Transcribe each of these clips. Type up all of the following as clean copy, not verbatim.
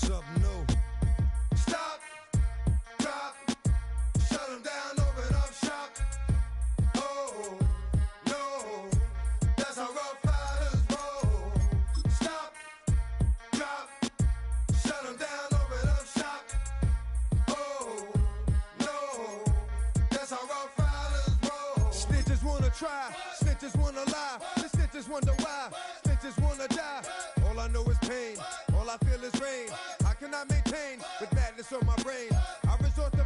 something new. Stop, drop, shut them down, open up shop. Oh, no, that's how Rough Riders roll. Stop, drop, shut them down, open up shop. Oh, no, that's how Rough Riders roll. Snitches wanna try, snitches wanna lie, the snitches wonder why, snitches wanna die. All I know is pain, all I feel is rain. How can I maintain with madness on my brain? I resort to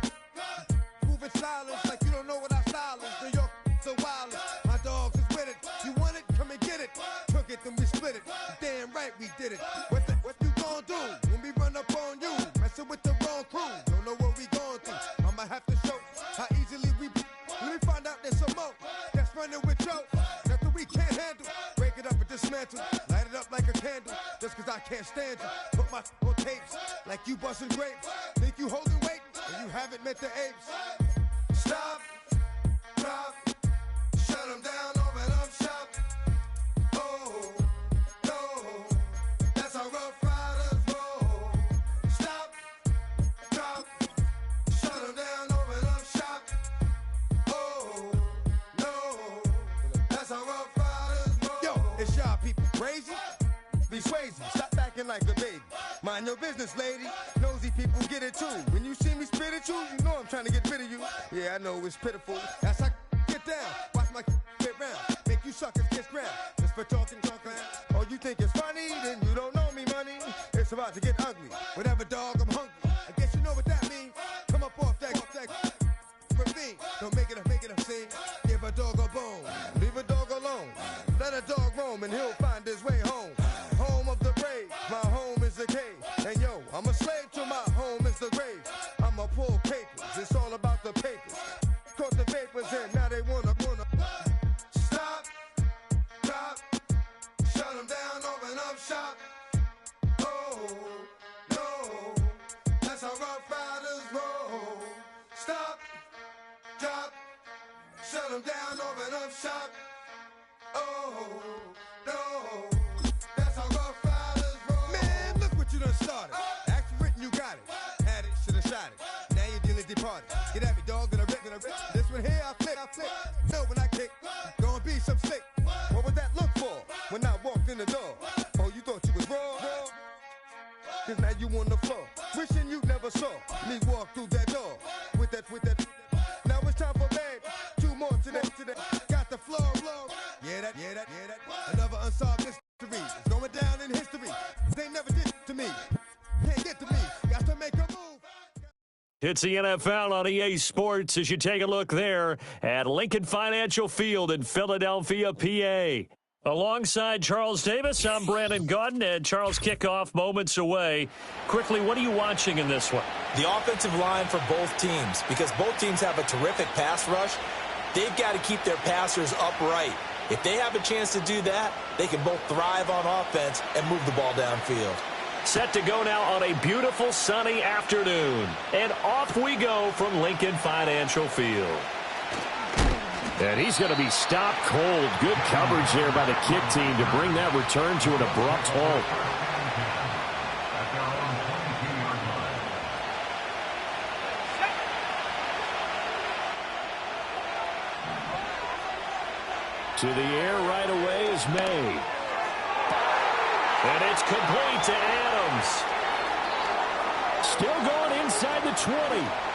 moving silence like you don't know what I style is. New York so wild, my dogs is with it. You want it? Come and get it. Took it, then we split it. Damn right we did it. What you gon' do when we run up on you? Messing with the wrong crew. Don't know what we going through. I'ma have to show how easily we. Let me find out there's some more that's running with Joe. Nothing we can't handle. Break it up and dismantle. Light it up like a candle. Just cause I can't stand you. Put my on tapes like you busting grapes. Think you holding weight and you haven't met the apes. Stop, drop, shut them down, open up shop. Oh, no, that's how Rough Riders roll. Stop, drop, shut them down, open up shop. Oh, no, that's how Rough Riders roll. Yo, it's y'all people crazy? Be crazy, stop acting like a baby. Mind your business, lady. Nosy people get it too. When you see me spit at you, you know I'm trying to get rid of you. Yeah, I know it's pitiful. That's how get down. Watch my get round. Make you suckers kiss ground. Just for talking. Oh, you think it's funny? Then you don't know me, money. It's about to get ugly. Whatever, dog, I'm hungry. I guess you know what that means. Come up off that ravine. Don't make it a scene. Give a dog a bone. Leave a dog alone. Let a dog roam and he'll find his way home. Home of the brave. My home is a cave. And yo, I'm a slave to my home is the grave. I'm a pull papers. It's all about the papers. Caught the vapors in. Now they wanna. Stop. Drop. Shut them down. Open up shop. Oh, no. That's how Rough Riders roll. Stop. Drop. Shut them down. Open up shop. Oh, no. That's how Rough Riders roll. Man, look what you done started. Act written, you got it. Had it, shoulda shot it. Now you're dealing departed. Get at me, dog, and I rip. This one here, I flip. No, when I kick, gonna be some slick. What would that look for when I walked in the door? Oh, you thought you was raw? Cause now you on the floor. Wishing you never saw me walk through that door. With that. Now it's time for bed. Two more today. Got the floor. Yeah, that. Another unsolved mystery. It's going down in history. They never did to me. Can't get to me. Got to make a move. It's the NFL on EA Sports as you take a look there at Lincoln Financial Field in Philadelphia, PA. Alongside Charles Davis, I'm Brandon Gaudin, and Charles, kickoff moments away. Quickly, what are you watching in this one? The offensive line for both teams, because both teams have a terrific pass rush. They've got to keep their passers upright. If they have a chance to do that, they can both thrive on offense and move the ball downfield. Set to go now on a beautiful sunny afternoon. And off we go from Lincoln Financial Field. And he's going to be stopped cold. Good coverage there by the kick team to bring that return to an abrupt halt. To the air right away is May. And it's complete to Adams. Still going inside the 20.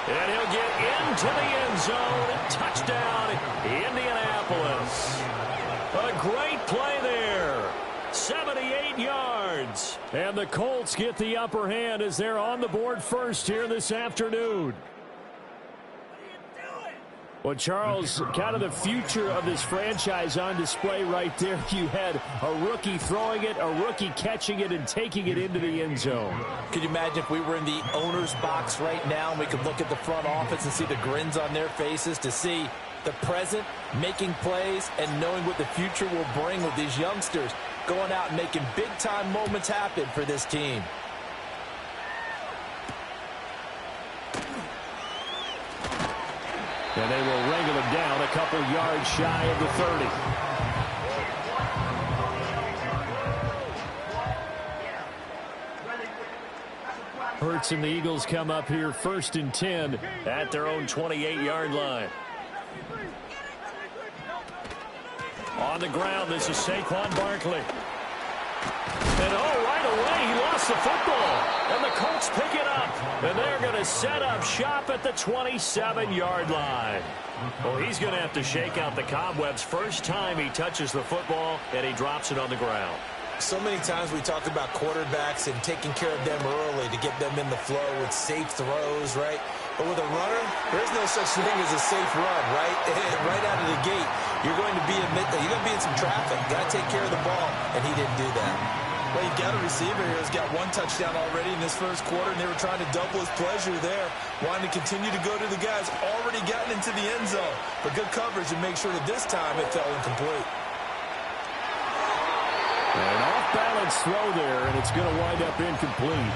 And he'll get into the end zone. Touchdown, Indianapolis. A great play there. 78 yards. And the Colts get the upper hand as they're on the board first here this afternoon. Well, Charles, kind of the future of this franchise on display right there. You had a rookie throwing it, a rookie catching it, and taking it into the end zone. Could you imagine if we were in the owner's box right now and we could look at the front office and see the grins on their faces, to see the present making plays and knowing what the future will bring with these youngsters going out and making big-time moments happen for this team. And they will wrangle him down a couple yards shy of the 30. Hurts and the Eagles come up here 1st and 10 at their own 28-yard line. On the ground, this is Saquon Barkley. And right away, he lost the football. And the Colts pick it up. And they're going to set up shop at the 27-yard line. Well, he's going to have to shake out the cobwebs first time he touches the football, and he drops it on the ground. So many times we talked about quarterbacks and taking care of them early to get them in the flow with safe throws, right? But with a runner, there is no such thing as a safe run, right? Right out of the gate, you're going to be in some traffic. Got to take care of the ball, and he didn't do that. Well, you've got a receiver here who's got 1 touchdown already in this first quarter, and they were trying to double his pleasure there, wanting to continue to go to the guys already gotten into the end zone. But good coverage and make sure that this time it fell incomplete. An off-balance throw there, and it's going to wind up incomplete.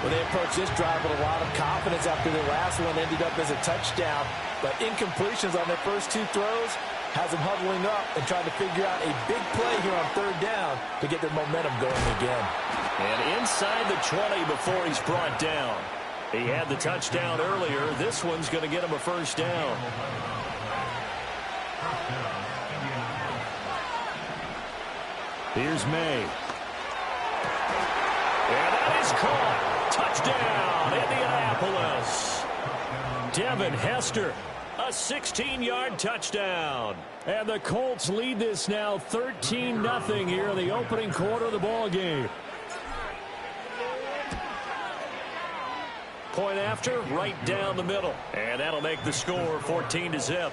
Well, they approached this drive with a lot of confidence after their last one ended up as a touchdown. But incompletions on their first 2 throws has them huddling up and trying to figure out a big play here on 3rd down to get their momentum going again. And inside the 20 before he's brought down. He had the touchdown earlier. This one's going to get him a 1st down. Here's May. And that is caught. Touchdown, Indianapolis. Devin Hester, a 16-yard touchdown. And the Colts lead this now 13-0 here in the opening quarter of the ball game. Point after, right down the middle. And that'll make the score 14-0.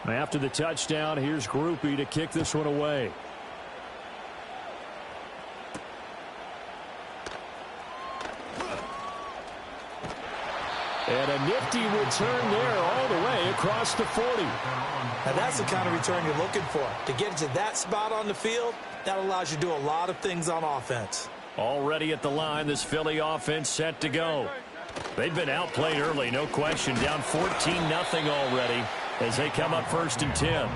After the touchdown, here's Grupe to kick this one away. And a nifty return there all the way across the 40. Now that's the kind of return you're looking for. To get to that spot on the field, that allows you to do a lot of things on offense. Already at the line, this Philly offense set to go. They've been outplayed early, no question. Down 14-0 already as they come up 1st and 10.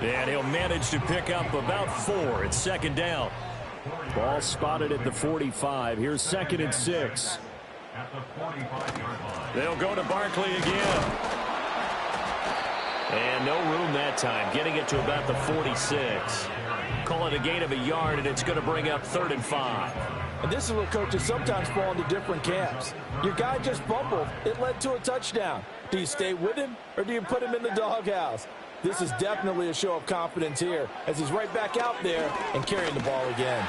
And he'll manage to pick up about 4. It's 2nd down. Ball spotted at the 45. Here's 2nd and 6. They'll go to Barkley again. And no room that time, getting it to about the 46. Call it a gain of a yard, and it's going to bring up 3rd and 5. And this is where coaches sometimes fall into different camps. Your guy just fumbled. It led to a touchdown. Do you stay with him, or do you put him in the doghouse? This is definitely a show of confidence here as he's right back out there and carrying the ball again.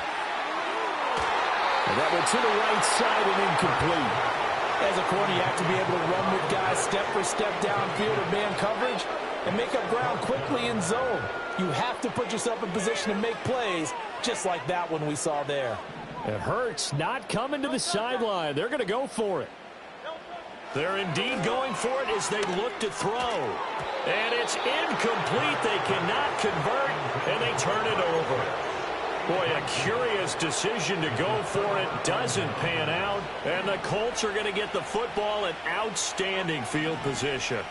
And that went to the right side and incomplete. As a corner, you have to be able to run with guys step for step downfield in man coverage and make up ground quickly in zone. You have to put yourself in position to make plays just like that one we saw there. It hurts not coming to the sideline. They're going to go for it. They're indeed going for it as they look to throw. And it's incomplete. They cannot convert, and they turn it over. Boy, a curious decision to go for it. Doesn't pan out. And the Colts are going to get the football in outstanding field position.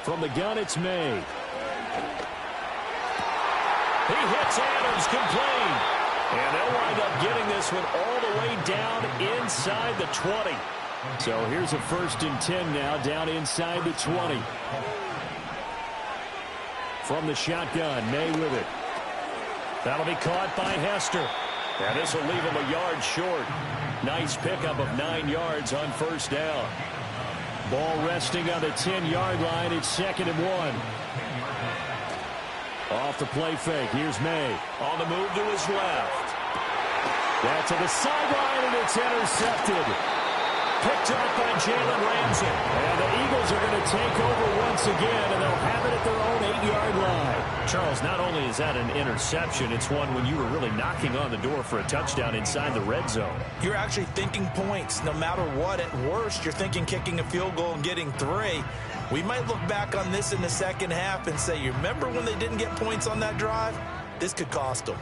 From the gun, it's May. He hits Adams, complete. And they'll wind up getting this one all the way down inside the 20. So here's a 1st and 10 now, down inside the 20. From the shotgun, May with it. That'll be caught by Hester. And this will leave him a yard short. Nice pickup of 9 yards on 1st down. Ball resting on the 10-yard line. It's 2nd and 1. Off the play fake. Here's May. On the move to his left. That's to the sideline, and it's intercepted. Picked up by Jalen Ramsey. And the Eagles are going to take over once again, and they'll have it at their own 8-yard line. Charles, not only is that an interception, it's one when you were really knocking on the door for a touchdown inside the red zone. You're actually thinking points no matter what. At worst, you're thinking kicking a field goal and getting 3. We might look back on this in the second half and say, you remember when they didn't get points on that drive? This could cost them.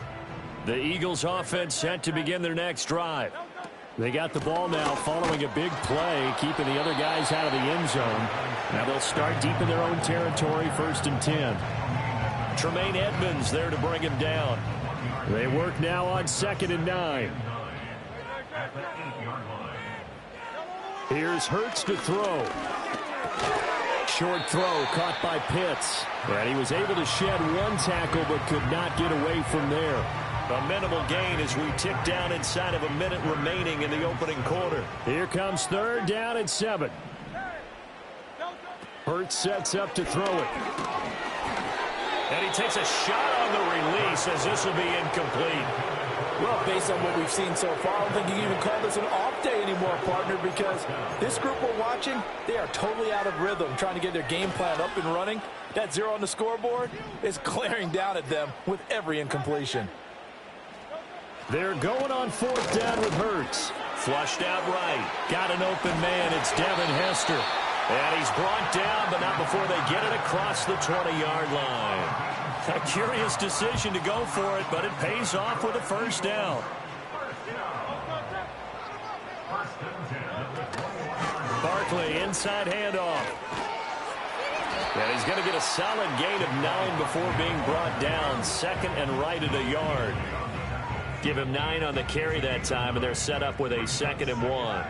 The Eagles offense set to begin their next drive. They got the ball now following a big play, keeping the other guys out of the end zone. Now they'll start deep in their own territory, 1st and 10. Tremaine Edmonds there to bring him down. They work now on 2nd and 9. Here's Hurts to throw. Short throw caught by Pitts. And he was able to shed one tackle but could not get away from there. A minimal gain as we tick down inside of a minute remaining in the opening quarter. Here comes 3rd down and 7. Hurts sets up to throw it. And he takes a shot on the release as this will be incomplete. Well, based on what we've seen so far, I don't think you can even call this an off day anymore, partner, because this group we're watching, they are totally out of rhythm, trying to get their game plan up and running. That 0 on the scoreboard is glaring down at them with every incompletion. They're going on 4th down with Hurts. Flushed out right. Got an open man. It's Devin Hester. And he's brought down, but not before they get it across the 20-yard line. A curious decision to go for it, but it pays off with a 1st down. Barkley, inside handoff. And he's going to get a solid gain of 9 before being brought down. 2nd and right at a yard. Give him 9 on the carry that time, and they're set up with a 2nd and 1.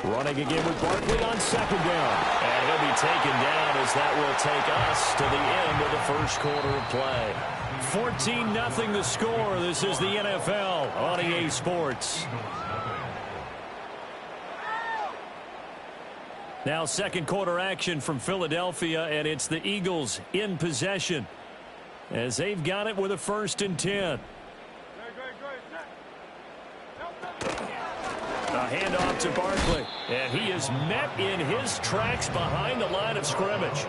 Running again with Barkley on 2nd down. And he'll be taken down as that will take us to the end of the 1st quarter of play. 14-0 the score. This is the NFL on EA Sports. Now 2nd quarter action from Philadelphia, and it's the Eagles in possession as they've got it with a 1st and 10. A handoff to Barkley, and he is met in his tracks behind the line of scrimmage.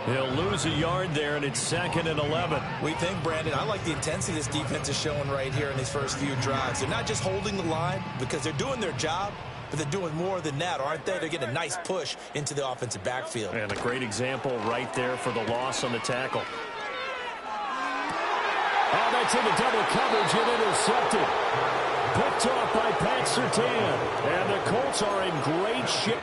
He'll lose a yard there, and it's 2nd and 11. We think, Brandon, I like the intensity this defense is showing right here in these first few drives. They're not just holding the line because they're doing their job, but they're doing more than that, aren't they? They're getting a nice push into the offensive backfield. And a great example right there for the loss on the tackle. Oh, that's in the double coverage and intercepted. Picked off by Pat Surtain. And the Colts are in great shape.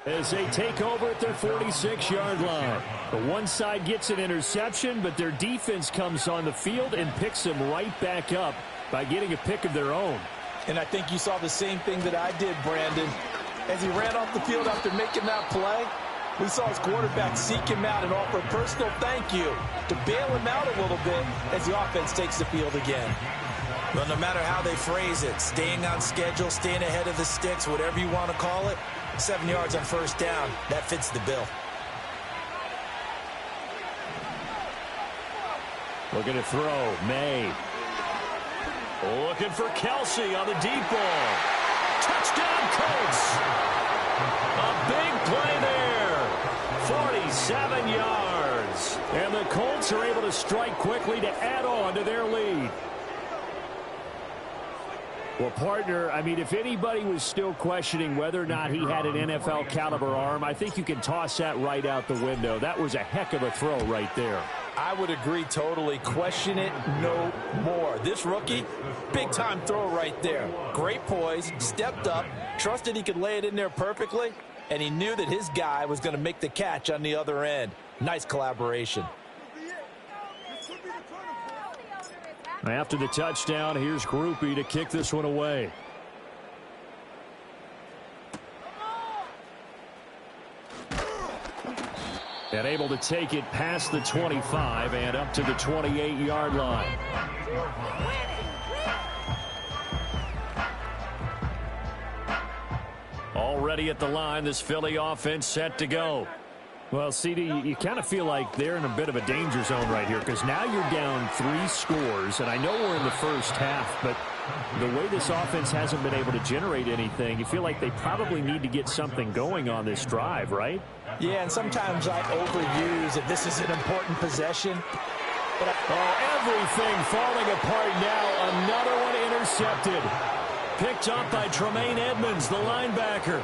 As they take over at their 46-yard line. The one side gets an interception, but their defense comes on the field and picks them right back up by getting a pick of their own. And I think you saw the same thing that I did, Brandon. As he ran off the field after making that play, we saw his quarterback seek him out and offer a personal thank you to bail him out a little bit as the offense takes the field again. Well, no matter how they phrase it, staying on schedule, staying ahead of the sticks, whatever you want to call it, 7 yards on 1st down, that fits the bill. Looking to throw, May. Looking for Kelsey on the deep ball. Touchdown, Colts. A big play there. 47 yards. And the Colts are able to strike quickly to add on to their lead. Well, partner, I mean, if anybody was still questioning whether or not he had an NFL caliber arm, I think you can toss that right out the window. That was a heck of a throw right there. I would agree totally. Question it no more. This rookie, big-time throw right there. Great poise, stepped up, trusted he could lay it in there perfectly, and he knew that his guy was going to make the catch on the other end. Nice collaboration. After the touchdown, here's Grupe to kick this one away. And able to take it past the 25 and up to the 28-yard line. Already at the line, this Philly offense set to go. Well, CD, you kind of feel like they're in a bit of a danger zone right here because now you're down 3 scores, and I know we're in the first half, but the way this offense hasn't been able to generate anything, you feel like they probably need to get something going on this drive, right? Yeah, and sometimes I overuse if this is an important possession. But everything falling apart now. Another one intercepted. picked up by Tremaine Edmonds, the linebacker.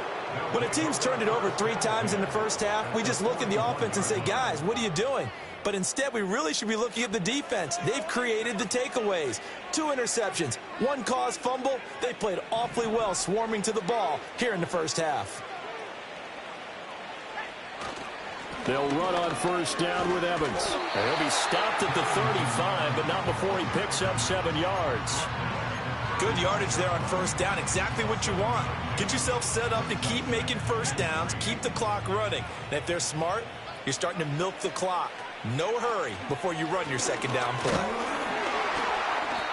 When a team's turned it over 3 times in the first half, we just look at the offense and say, guys, what are you doing? But instead, we really should be looking at the defense. They've created the takeaways. 2 interceptions, 1 caused fumble. They played awfully well swarming to the ball here in the first half. They'll run on first down with Evans. He'll be stopped at the 35, but not before he picks up 7 yards. Good yardage there on first down, exactly what you want. Get yourself set up to keep making first downs, keep the clock running. And if they're smart, you're starting to milk the clock. No hurry before you run your second down play.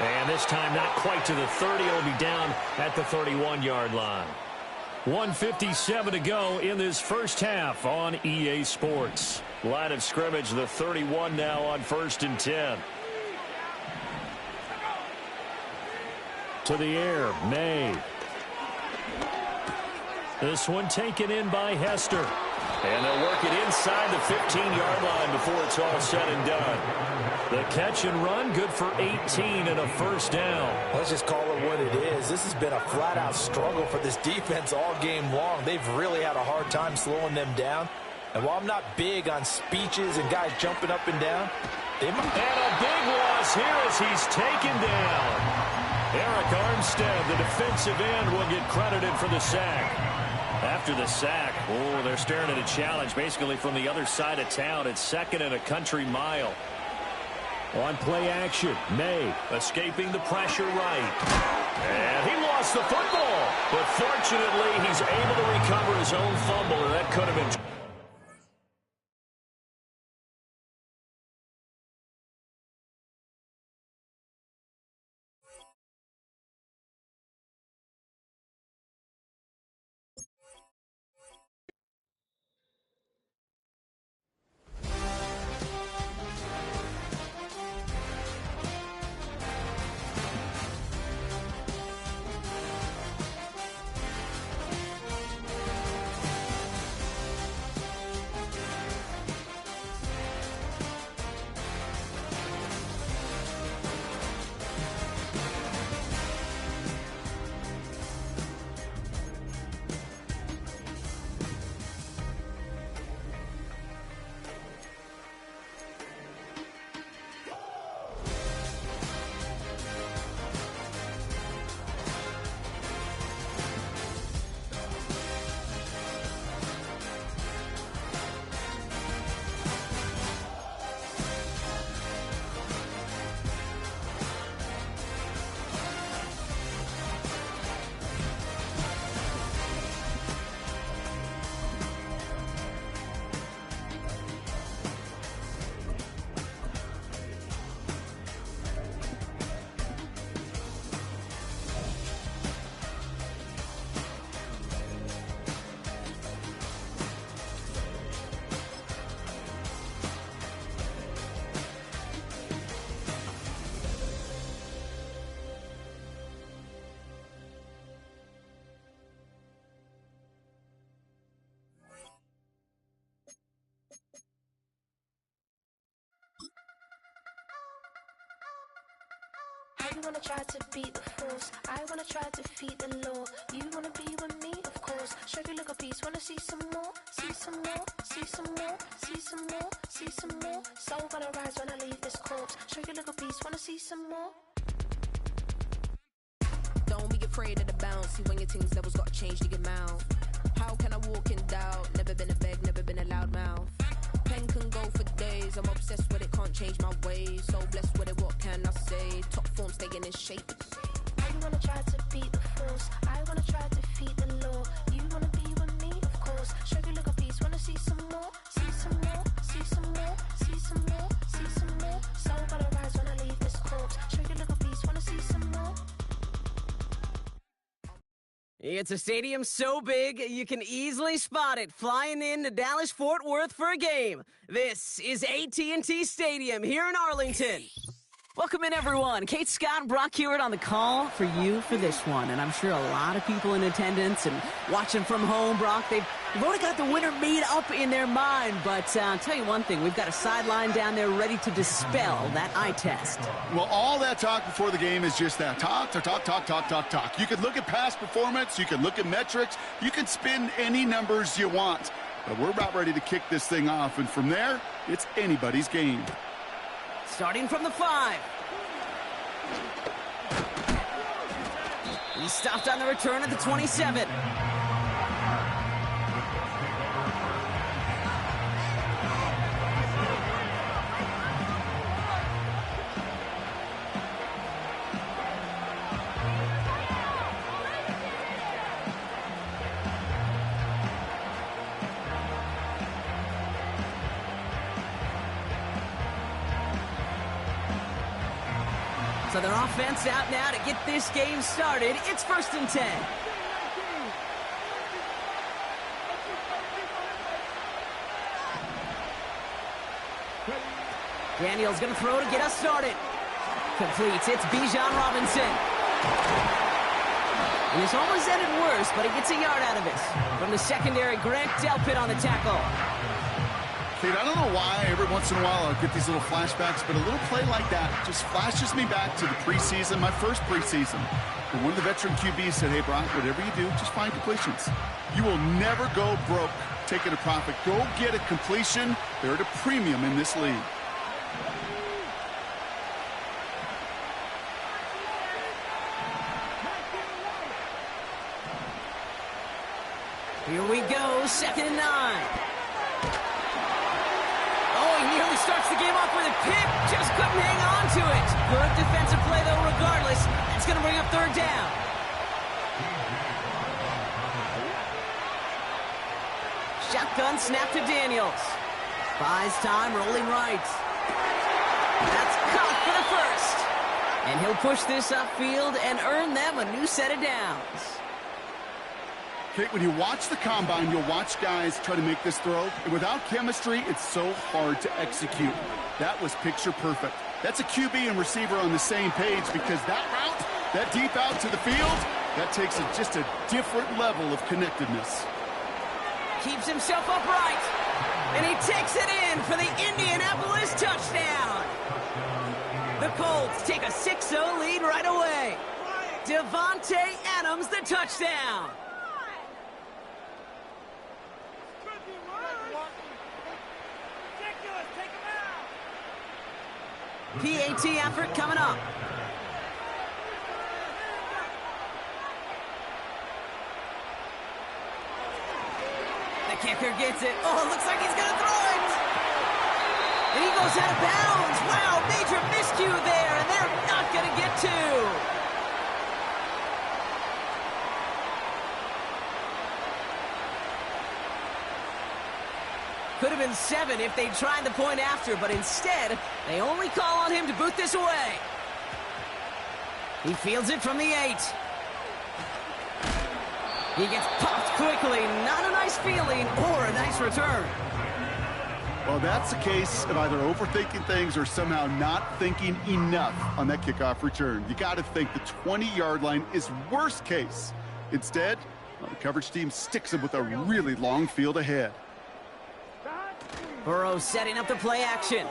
And this time not quite to the 30. He'll be down at the 31-yard line. 1:57 to go in this first half on EA Sports. Line of scrimmage, the 31 now on 1st and 10. To the air, May. This one taken in by Hester. And they'll work it inside the 15-yard line before it's all said and done. The catch and run, good for 18 and a first down. Let's just call it what it is. This has been a flat-out struggle for this defense all game long. They've really had a hard time slowing them down. And while I'm not big on speeches and guys jumping up and down, they might... And a big loss here as he's taken down. Eric Armstead, the defensive end, will get credited for the sack. After the sack, they're staring at a challenge basically from the other side of town. It's 2nd and a country mile. On play action, May escaping the pressure right. And he lost the football. But fortunately, he's able to recover his own fumble, and that could have been... You wanna try to beat the force, I wanna try to defeat the law. You wanna be with me, of course. Show you look a piece, wanna see some more, see some more, see some more, see some more, see some more. Soul gonna rise when I leave this corpse. Show you look a piece, wanna see some more. Don't be afraid of the bounce. See when your things levels got changed to your mouth. How can I walk in doubt? Never been a beg, never been a loud mouth. Pen can go for days. I'm obsessed with it, can't change my ways. So blessed with it, what can I say? Top form staying in shape. You wanna try to beat the force, I wanna try to defeat the law. You wanna be with me, of course. Show you look a piece, wanna see some more, see some more, see some more, see some more, see some more. Soul gonna rise when I leave this corpse. Show you look a piece, wanna see some more. It's a stadium so big, you can easily spot it flying into Dallas-Fort Worth for a game. This is AT&T Stadium here in Arlington. Welcome in, everyone. Kate Scott and Brock Hewitt on the call for you for this one. And I'm sure a lot of people in attendance and watching from home, Brock, they've already got the winner made up in their mind. But I'll tell you one thing, we've got a sideline down there ready to dispel that eye test. Well, all that talk before the game is just that. Talk. You can look at past performance. You can look at metrics. You can spin any numbers you want. But we're about ready to kick this thing off. And from there, it's anybody's game. Starting from the 5. He stopped on the return at the 27. So their offense out now to get this game started. It's 1st and 10. Daniels going to throw to get us started. Completes. It's Bijan Robinson. And this almost ended worse, but he gets a yard out of it. From the secondary, Grant Delpit on the tackle. Kate, I don't know why every once in a while I'll get these little flashbacks, but a little play like that just flashes me back to the preseason, my first preseason. And one of the veteran QBs said, hey, Brock, whatever you do, just find completions. You will never go broke taking a profit. Go get a completion. They're at a premium in this league. Here we go, 2nd and 9. Oh, he nearly starts the game off with a pick. Just couldn't hang on to it. Good defensive play, though, regardless. That's going to bring up 3rd down. Shotgun snap to Daniels. Buys time, rolling right. That's caught for the 1st. And he'll push this upfield and earn them a new set of downs. Kate, when you watch the combine, you'll watch guys try to make this throw. And without chemistry, it's so hard to execute. That was picture perfect. That's a QB and receiver on the same page because that route, that deep out to the field, that takes just a different level of connectedness. Keeps himself upright. And he takes it in for the Indianapolis touchdown. The Colts take a 6-0 lead right away. Devontae Adams, the touchdown. PAT effort coming up. The kicker gets it. Oh, looks like he's going to throw it. And he goes out of bounds. Wow, major miscue there, and they're not going to get 2. Could have been 7 if they tried the point after, but instead, they only call on him to boot this away. He fields it from the 8. He gets popped quickly. Not a nice feeling or a nice return. Well, that's a case of either overthinking things or somehow not thinking enough on that kickoff return. You got to think the 20-yard line is worst case. Instead, the coverage team sticks him with a really long field ahead. Burrow setting up the play action.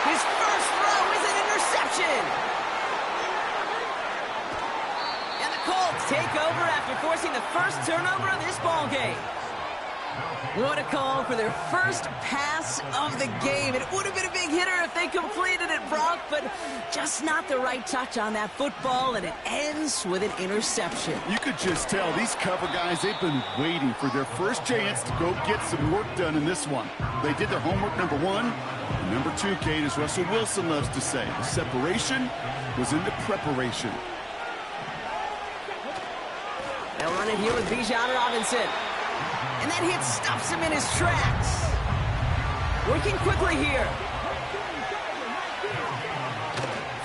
His first throw is an interception. And the Colts take over after forcing the first turnover of this ball game. What a call for their first pass of the game. It would have been a big hitter if they completed it, Brock, but just not the right touch on that football, and it ends with an interception. You could just tell these cover guys, they've been waiting for their first chance to go get some work done in this one. They did their homework, number 1. And number 2, Kate, as Russell Wilson loves to say, the separation was in the preparation. They'll run it here with Bijan Robinson. And that hit stops him in his tracks. Working quickly here.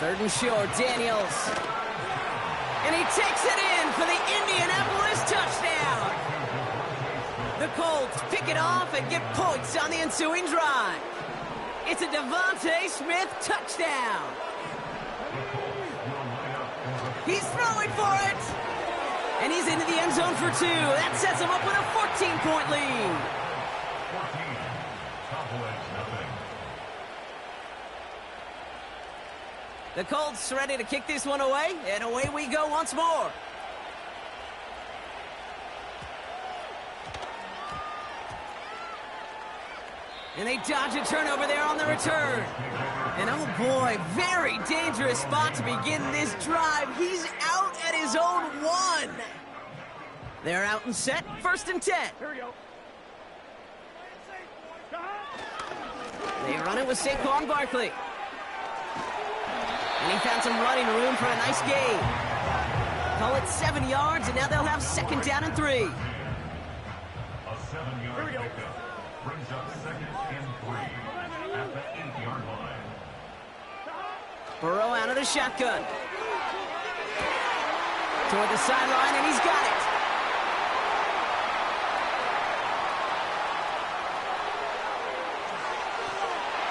3rd and short, Daniels. And he takes it in for the Indianapolis touchdown. The Colts pick it off and get points on the ensuing drive. It's a Devontae Smith touchdown. He's throwing for it. And he's into the end zone for 2. That sets him up with a 14-point lead. The Colts ready to kick this one away, and away we go once more. And they dodge a turnover there on the return. And oh boy, very dangerous spot to begin this drive. He's out at his own 1. They're out and set, 1st and 10. Here we go. They run it with Saquon Barkley. And he found some running room for a nice gain. Call it 7 yards, and now they'll have 2nd down and 3. A 7-yard pickup brings up 2nd and 3 at the 8-yard line. Burrow out of the shotgun. Toward the sideline, and he's got it.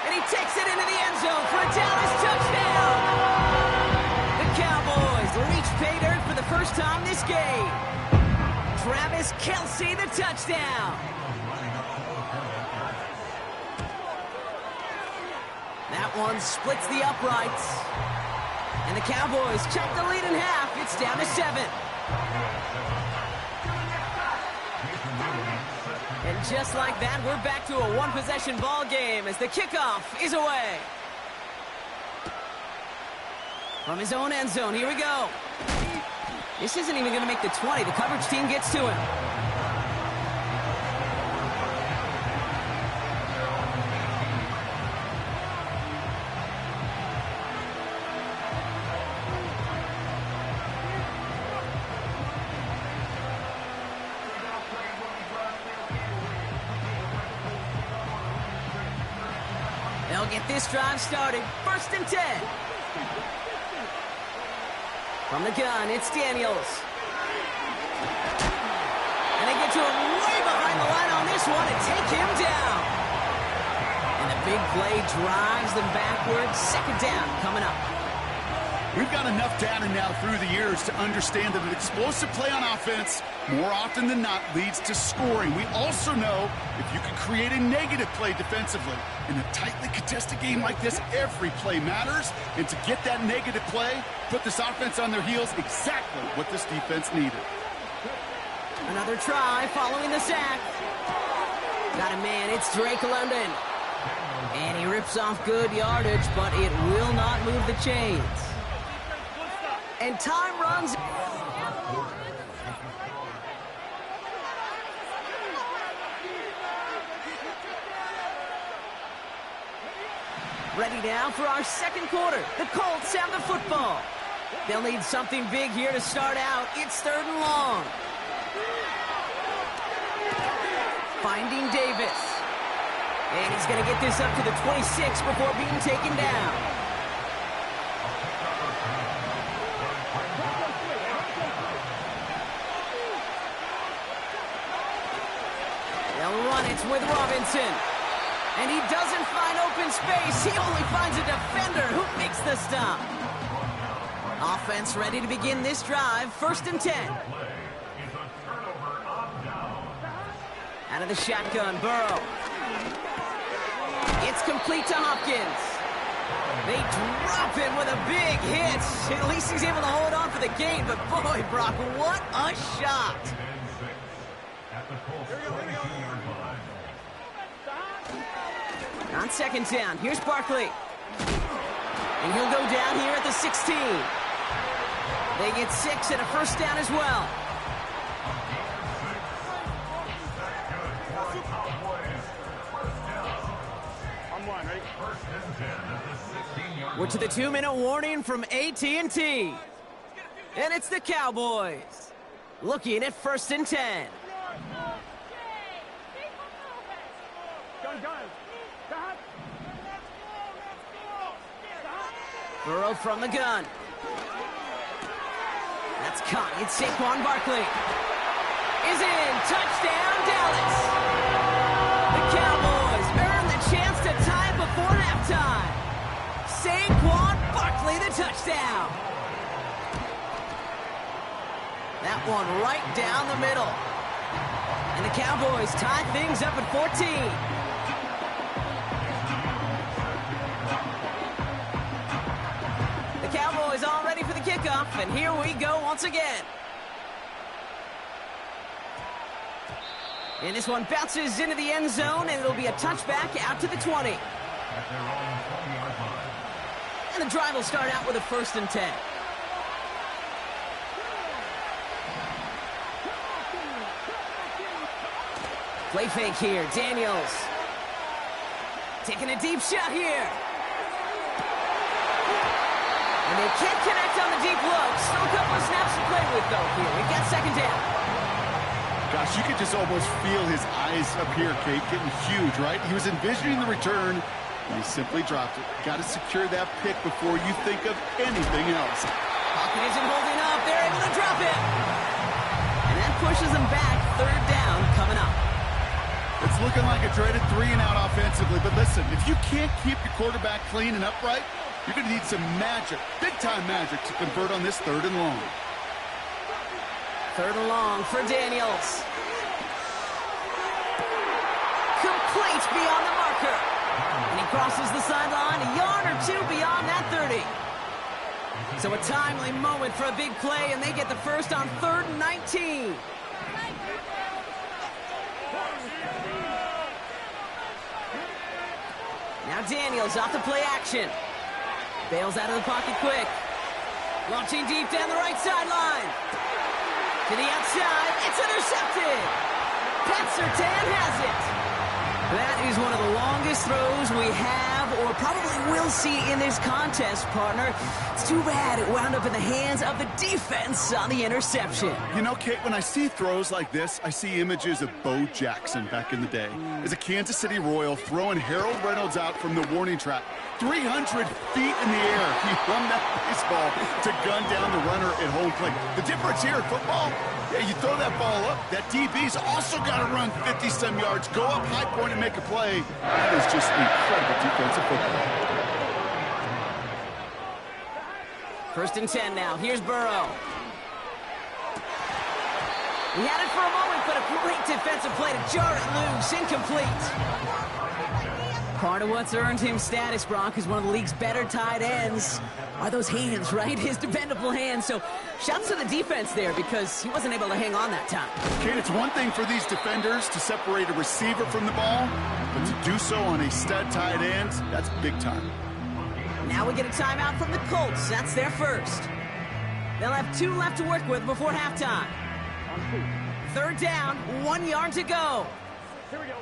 And he takes it into the end zone for a Dallas touchdown. The Cowboys reach pay dirt for the first time this game. Travis Kelce, the touchdown. That one splits the uprights. And the Cowboys chop the lead in half. It's down to 7. And just like that, we're back to a one-possession ball game as the kickoff is away. From his own end zone, here we go. This isn't even going to make the 20. The coverage team gets to him. They'll get this drive started. 1st and 10. From the gun, it's Daniels. And they get to him way behind the line on this one and take him down. And the big play drives them backwards. 2nd down coming up. We've got enough data now through the years to understand that an explosive play on offense, more often than not, leads to scoring. We also know if you can create a negative play defensively. In a tightly contested game like this, every play matters. And to get that negative play, put this offense on their heels, exactly what this defense needed. Another try following the sack. Got a man, it's Drake London. And he rips off good yardage, but it will not move the chains. And time runs. Ready now for our 2nd quarter. The Colts have the football. They'll need something big here to start out. It's 3rd and long. Finding Davis. And he's going to get this up to the 26 before being taken down. They'll run it with Robinson. And he doesn't find open space. He only finds a defender who makes the stop. Offense ready to begin this drive. 1st and 10. Out of the shotgun, Burrow. It's complete to Hopkins. They drop him with a big hit. At least he's able to hold on for the gain. But boy, Brock, what a shot. On 2nd down, here's Barkley. And he'll go down here at the 16. They get 6 and a 1st down as well. We're to the 2-minute warning from AT&T. And it's the Cowboys. Looking at 1st and 10. Burrow from the gun. That's caught. It's Saquon Barkley. Is in. Touchdown, Dallas. The Cowboys earn the chance to tie before half. time. Saquon Barkley, the touchdown. That one right down the middle. And the Cowboys tie things up at 14. The Cowboys all ready for the kickoff, and here we go once again. And this one bounces into the end zone, and it'll be a touchback out to the 20. And the drive will start out with a 1st and 10. Play fake here, Daniels. Taking a deep shot here. And they can't connect on the deep look. Still a couple of snaps to play with, though, here. We got 2nd down. Gosh, you could just almost feel his eyes up here, Kate, getting huge, right? He was envisioning the return, and he simply dropped it. Got to secure that pick before you think of anything else. Pocket isn't holding up. They're able to drop it. And that pushes them back. 3rd down coming up. It's looking like a dreaded 3-and-out offensively, but listen, if you can't keep your quarterback clean and upright, you're going to need some magic, big-time magic, to convert on this 3rd and long. 3rd and long for Daniels. Complete beyond the marker. And he crosses the sideline a yard or 2 beyond that 30. So a timely moment for a big play, and they get the first on 3rd and 19. Now Daniels off the play action. Bails out of the pocket quick. Launching deep down the right sideline. To the outside, it's intercepted. Pat Surtain has it. That is one of the longest throws we have or probably will see in this contest, partner. It's too bad it wound up in the hands of the defense on the interception. You know, Kate, when I see throws like this, I see images of Bo Jackson back in the day. As a Kansas City Royal throwing Harold Reynolds out from the warning track. 300 feet in the air. He run that baseball to gun down the runner at home plate. The difference here in football, yeah, you throw that ball up, that DB's also got to run 50-some yards, go up high point and make a play. That is just incredible defensive football. 1st and 10 now. Here's Burrow. He had it for a moment, but a great defensive play to jar it loose. Incomplete. Part of what's earned him status, Brock, is one of the league's better tight ends. Are those hands, right? His dependable hands. So shouts to the defense there because he wasn't able to hang on that time. Kate, it's one thing for these defenders to separate a receiver from the ball, but to do so on a stud tight end, that's big time. Now we get a timeout from the Colts. That's their first. They'll have 2 left to work with before halftime. 3rd down, 1 yard to go. Here we go.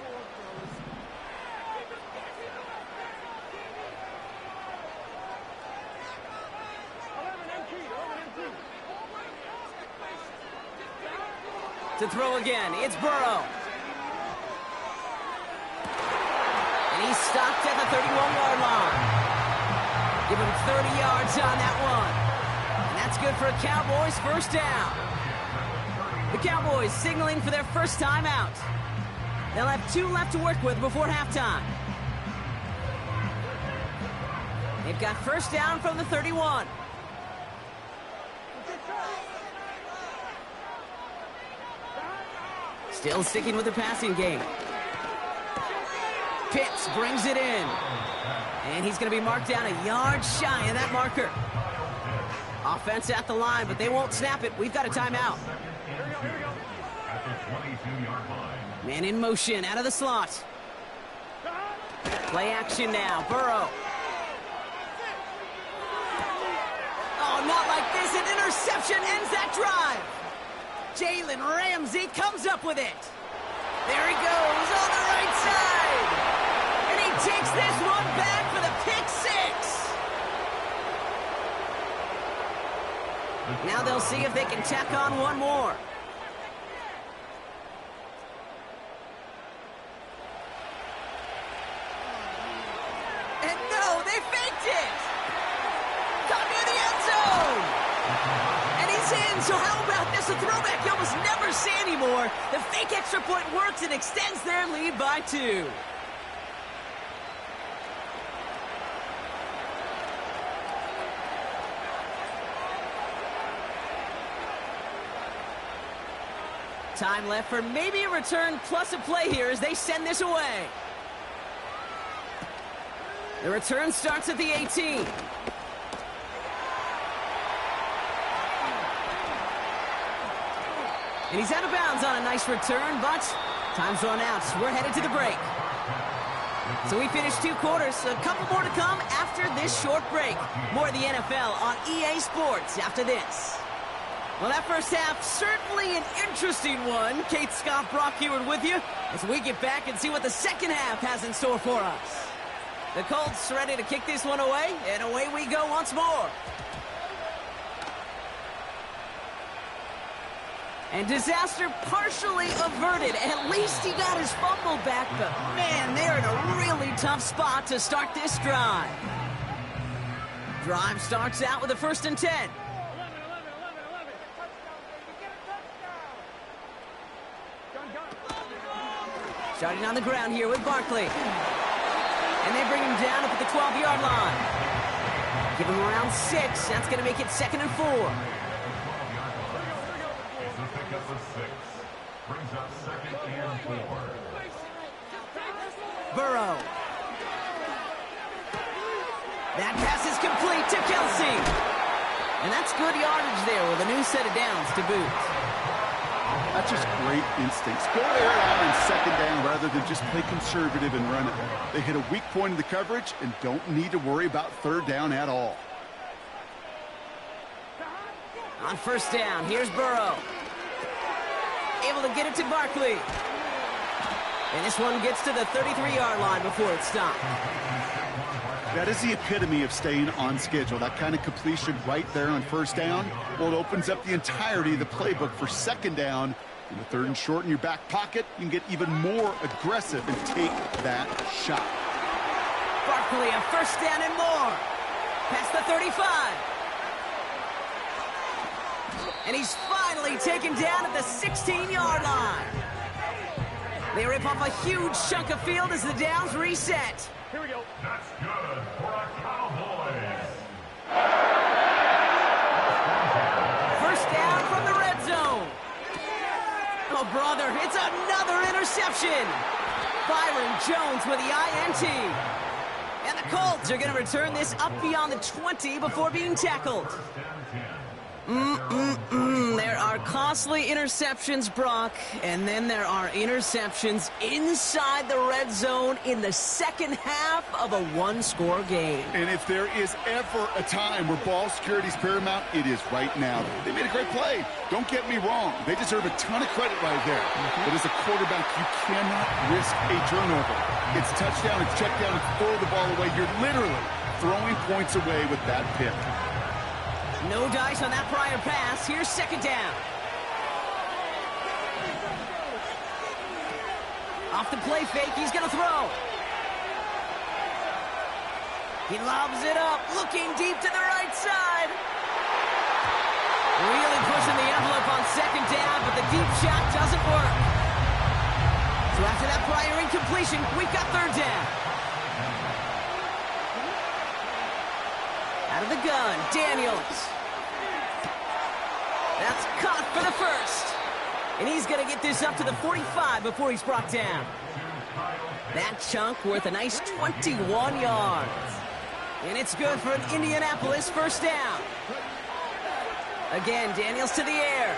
To throw again, it's Burrow. And he's stopped at the 31-yard line. Give him 30 yards on that one. And that's good for a Cowboys 1st down. The Cowboys signaling for their first timeout. They'll have 2 left to work with before halftime. They've got 1st down from the 31. Still sticking with the passing game. Pitts brings it in. And he's going to be marked down a yard shy of that marker. Offense at the line, but they won't snap it. We've got a timeout. Man in motion out of the slot. Play action now. Burrow. Oh, not like this. An interception ends that drive. Jalen Ramsey comes up with it. There he goes on the right side. And he takes this one back for the pick 6. Now they'll see if they can tack on one more. And no, they faked it. Caught near the end zone. And he's in, so how about this? A throwback you almost never see anymore. The fake extra point works and extends their lead by 2. Time left for maybe a return plus a play here as they send this away. The return starts at the 18. And he's out of bounds on a nice return, but time's run out. We're headed to the break. So we finished 2 quarters. A couple more to come after this short break. More of the NFL on EA Sports after this. Well, that first half, certainly an interesting one. Kate Scott, Brock Heward with you as we get back and see what the second half has in store for us. The Colts ready to kick this one away, and away we go once more. And disaster partially averted. At least he got his fumble back, but man, they're in a really tough spot to start this drive. Drive starts out with a 1st and 10. Starting on the ground here with Barkley. And they bring him down up at the 12-yard line. Give him around 6. That's going to make it 2nd and 4. Brings up 2nd and 4. Burrow. That pass is complete to Kelsey. And that's good yardage there with a new set of downs to boot. That's just great instincts. Go air out on 2nd down rather than just play conservative and run it. They hit a weak point in the coverage and don't need to worry about 3rd down at all. On 1st down, here's Burrow. Able to get it to Barkley. And this one gets to the 33-yard line before it's stopped. That is the epitome of staying on schedule. That kind of completion right there on 1st down. Well, it opens up the entirety of the playbook for 2nd down. In the 3rd and short in your back pocket, you can get even more aggressive and take that shot. Barkley on 1st down and more. Past the 35. And he's finally taken down at the 16-yard line. They rip off a huge chunk of field as the downs reset. Here we go. That's good for a Cowboys. 1st down from the red zone. Oh, brother, it's another interception. Byron Jones with the INT. And the Colts are going to return this up beyond the 20 before being tackled. There are costly interceptions, Brock, and then there are interceptions inside the red zone in the second half of a one-score game. And if there is ever a time where ball security is paramount, it is right now. They made a great play. Don't get me wrong. They deserve a ton of credit right there. But as a quarterback, you cannot risk a turnover. It's touchdown, it's check down, it's throw the ball away. You're literally throwing points away with that pick. No dice on that prior pass. Here's 2nd down. Off the play fake, he's going to throw. He lobs it up, looking deep to the right side. Really pushing the envelope on 2nd down, but the deep shot doesn't work. So after that prior incompletion, we've got 3rd down. Out of the gun, Daniels. That's caught for the 1st. And he's going to get this up to the 45 before he's brought down. That chunk worth a nice 21 yards. And it's good for an Indianapolis 1st down. Again, Daniels to the air.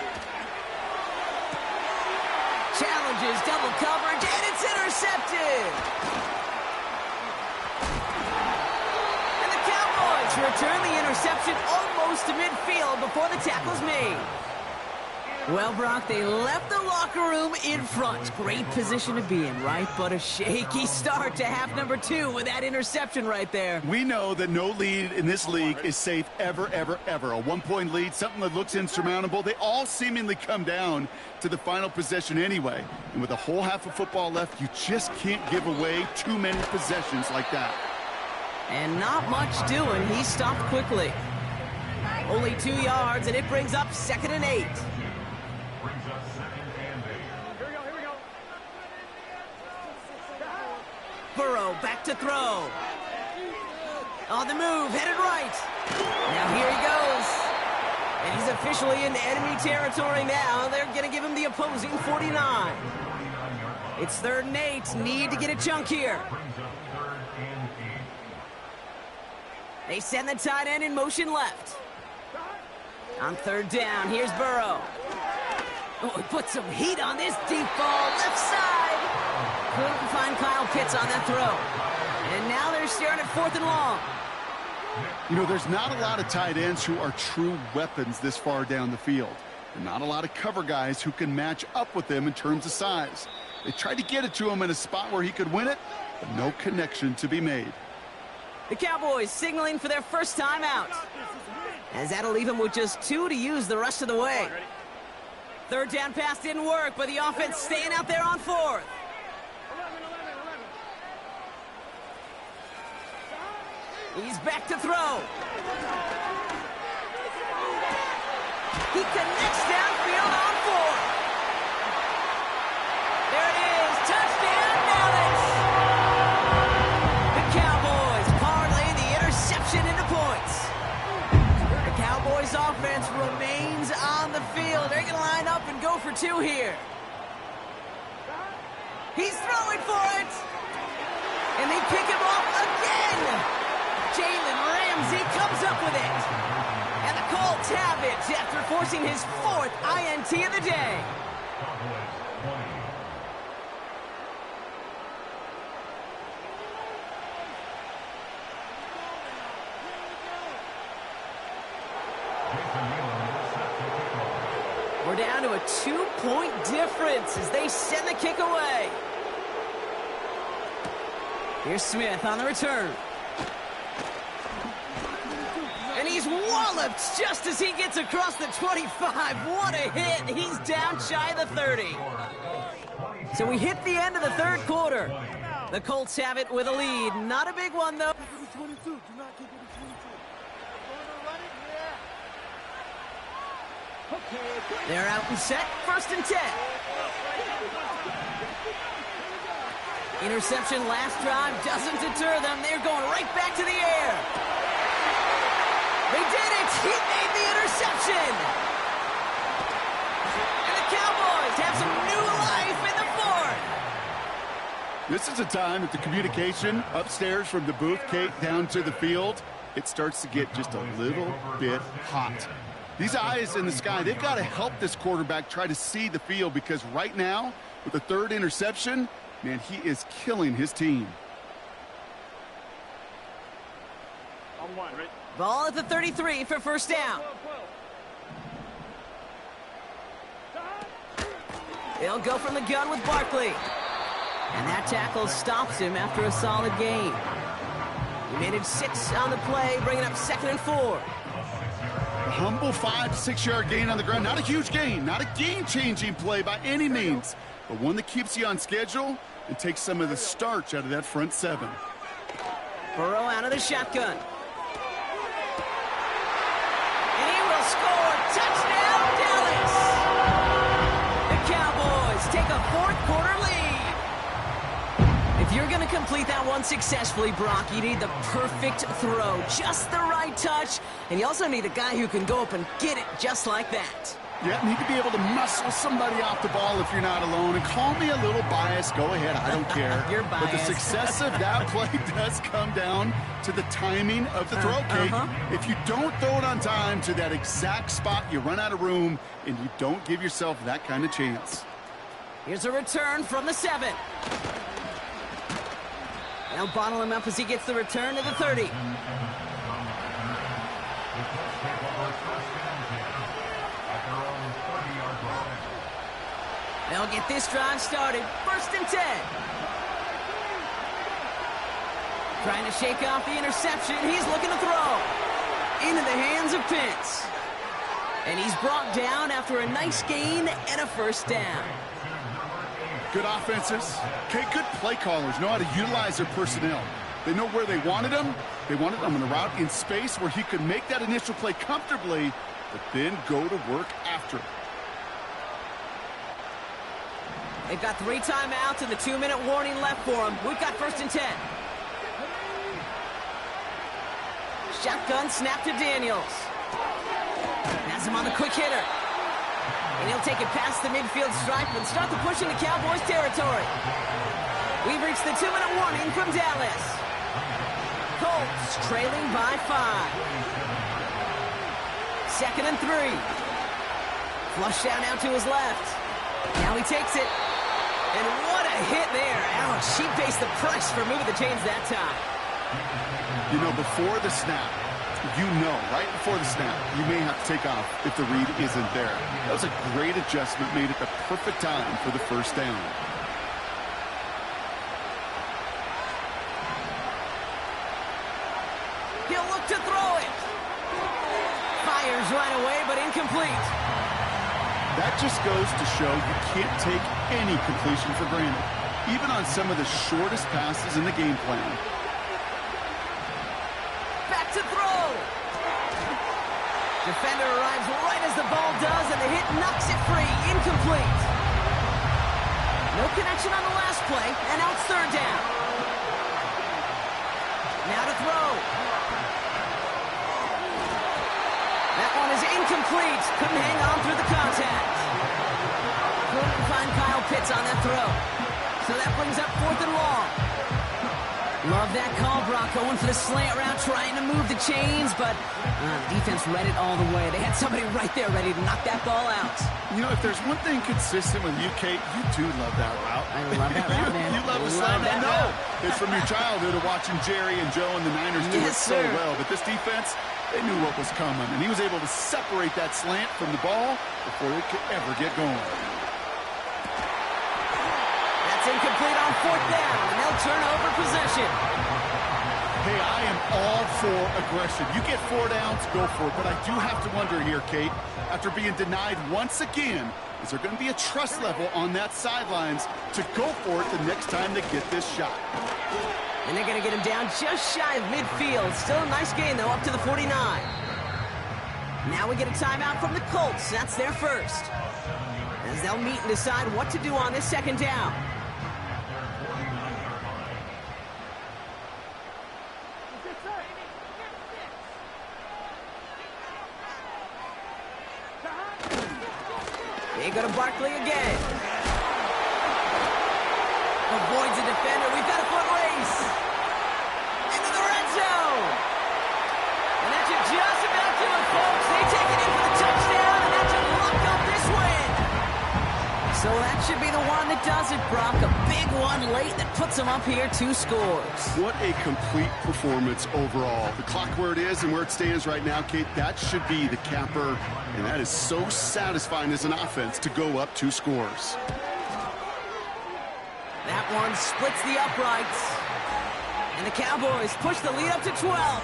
Challenges double coverage, and it's intercepted. Return the interception almost to midfield before the tackle's made. Well, Brock, they left the locker room in front. Great position to be in, right? But a shaky start to half number 2 with that interception right there. We know that no lead in this league is safe ever, ever, ever. A 1-point lead, something that looks insurmountable. They all seemingly come down to the final possession anyway. And with a whole half of football left, you just can't give away too many possessions like that. And not much doing. He stopped quickly. Only 2 yards, and it brings up 2nd and 8. Brings up 2nd and 8. Here we go. Burrow back to throw. On the move, headed right. Now here he goes. And he's officially in enemy territory now. They're going to give him the opposing 49. It's 3rd and 8. Need to get a chunk here. They send the tight end in motion left. On 3rd down, here's Burrow. Oh, he put some heat on this deep ball. Left side. Couldn't find Kyle Pitts on that throw. And now they're staring at 4th and long. You know, there's not a lot of tight ends who are true weapons this far down the field. And not a lot of cover guys who can match up with them in terms of size. They tried to get it to him in a spot where he could win it, but no connection to be made. The Cowboys signaling for their first time out. As that'll leave him with just 2 to use the rest of the way. 3rd down pass didn't work, but the offense staying out there on 4th. He's back to throw. He connects downfield on 4th. There it is. Touchdown, Dallas. The Cowboys parlay the interception into points. The Cowboys offense remains on the field. They're going to line up and go for 2 here. He's throwing for it. And they pick him off again. Jalen Ramsey comes up with it. And the Colts have it after forcing his 4th INT of the day. We're down to a 2-point difference as they send the kick away. Here's Smith on the return. And he's walloped just as he gets across the 25. What a hit. He's down shy of the 30. So we hit the end of the 3rd quarter. The Colts have it with a lead. Not a big one, though. They're out and set. 1st and 10. Interception last drive doesn't deter them. They're going right back to the air. They did it! He made the interception! And the Cowboys have some new life in the 4th. This is a time that the communication upstairs from the booth, Kate, down to the field, it starts to get just a little bit hot. These eyes in the sky, they've got to help this quarterback try to see the field because right now, with the 3rd interception, man, he is killing his team. Ball at the 33 for 1st down. They'll go from the gun with Barkley. And that tackle stops him after a solid gain. He made it 6 on the play, bringing up 2nd and 4. A humble 5 to 6 yard gain on the ground. Not a huge gain, not a game-changing play by any means, but one that keeps you on schedule and takes some of the starch out of that front 7. Burrow out of the shotgun. And he will score. Touchdown, Dallas! The Cowboys take a 4th quarter lead. If you're going to complete that one successfully, Brock, you need the perfect throw, just the right touch, and you also need a guy who can go up and get it just like that. Yeah, need to be able to muscle somebody off the ball if you're not alone. And call me a little biased. Go ahead. I don't care. You're biased. But the success of that play does come down to the timing of the throw, Kate. If you don't throw it on time to that exact spot, you run out of room, and you don't give yourself that kind of chance. Here's a return from the 7. They'll bottle him up as he gets the return to the 30. They'll get this drive started. 1st and 10. Trying to shake off the interception. He's looking to throw. Into the hands of Pitts. And he's brought down after a nice gain and a 1st down. Good offenses. Okay, good play callers know how to utilize their personnel. They know where they wanted him. They wanted him on a route in space where he could make that initial play comfortably, but then go to work after. They've got 3 timeouts and the 2-minute warning left for them. We've got 1st and 10. Shotgun snap to Daniels. Has him on the quick hitter. And he'll take it past the midfield stripe and start the push into Cowboys territory. We've reached the 2-minute warning from Dallas. Colts trailing by 5. 2nd and 3. Flush down now to his left. Now he takes it. And what a hit there. Ouch, she faced the price for moving the chains that time. You know, before the snap, right before the snap, you may have to take off if the read isn't there. That was a great adjustment made at the perfect time for the first down. He'll look to throw it. Fires right away, but incomplete. That just goes to show you can't take any completion for granted, even on some of the shortest passes in the game plan. Back to throw. Defender arrives right as the ball does, and the hit knocks it free. Incomplete. No connection on the last play, and now it's 3rd down. Now to throw. That one is incomplete. Couldn't hang on through the contact. Couldn't find Kyle Pitts on that throw. So that brings up 4th and long. Love that call, Brock. Going for the slant route, trying to move the chains, but defense read it all the way. They had somebody right there ready to knock that ball out. You know, if there's one thing consistent with you, Kate, you do love that route. I love that route, man. You love the slant. I know. It's from your childhood of watching Jerry and Joe and the Niners do it so well. But this defense, they knew what was coming, and he was able to separate that slant from the ball before it could ever get going. That's incomplete on 4th down, and they'll turn over possession. Hey, I am all for aggression. You get 4 downs, go for it. But I do have to wonder here, Kate, after being denied once again, is there going to be a trust level on that sidelines to go for it the next time they get this shot? And they're going to get him down just shy of midfield. Still a nice gain, though, up to the 49. Now we get a timeout from the Colts. That's their first. As they'll meet and decide what to do on this 2nd down. They go to Barkley again. Avoids a defender. We've got a foot race. Into the red zone. And that should just about do it, folks. They take it in for the touchdown, and that should lock up this win. So that should be the one that does it, Brock. A big one late that puts them up here 2 scores. What a complete performance overall. The clock where it is and where it stands right now, Kate, that should be the capper. And that is so satisfying as an offense to go up 2 scores. That one splits the uprights. And the Cowboys push the lead up to 12.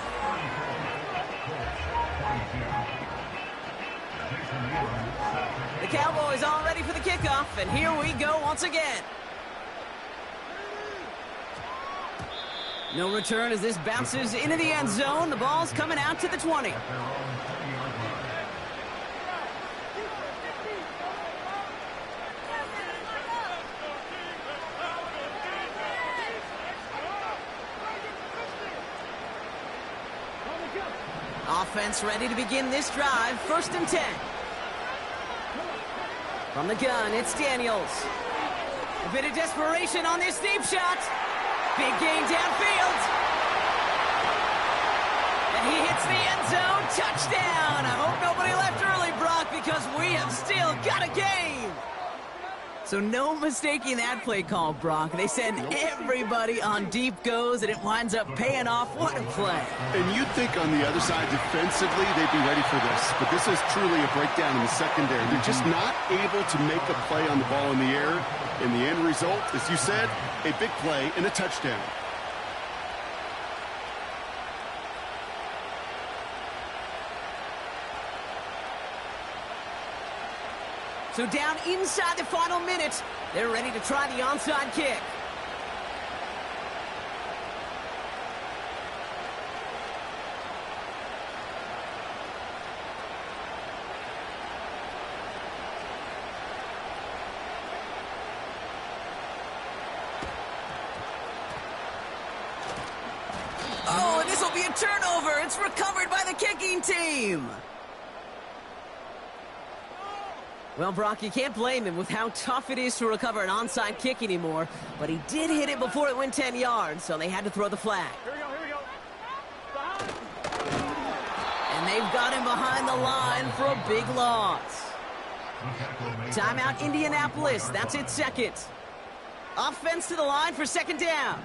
The Cowboys all ready for the kickoff, and here we go once again. No return as this bounces into the end zone. The ball's coming out to the 20. Offense ready to begin this drive. 1st and 10. From the gun, it's Daniels. A bit of desperation on this deep shot. Big gain downfield. And he hits the end zone. Touchdown. I hope nobody left early, Brock, because we have still got a game. So no mistaking that play call, Brock. They send everybody on deep goes, and it winds up paying off. What a play. And you'd think on the other side defensively they'd be ready for this. But this is truly a breakdown in the secondary. They're just not able to make a play on the ball in the air. And the end result, as you said, a big play and a touchdown. So down inside the final minute, they're ready to try the onside kick. Oh, and this will be a turnover. It's recovered by the kicking team. Well, Brock, you can't blame him with how tough it is to recover an onside kick anymore, but he did hit it before it went 10 yards, so they had to throw the flag. Here we go. And they've got him behind the line for a big loss. Timeout, Indianapolis. That's its second. Offense to the line for second down.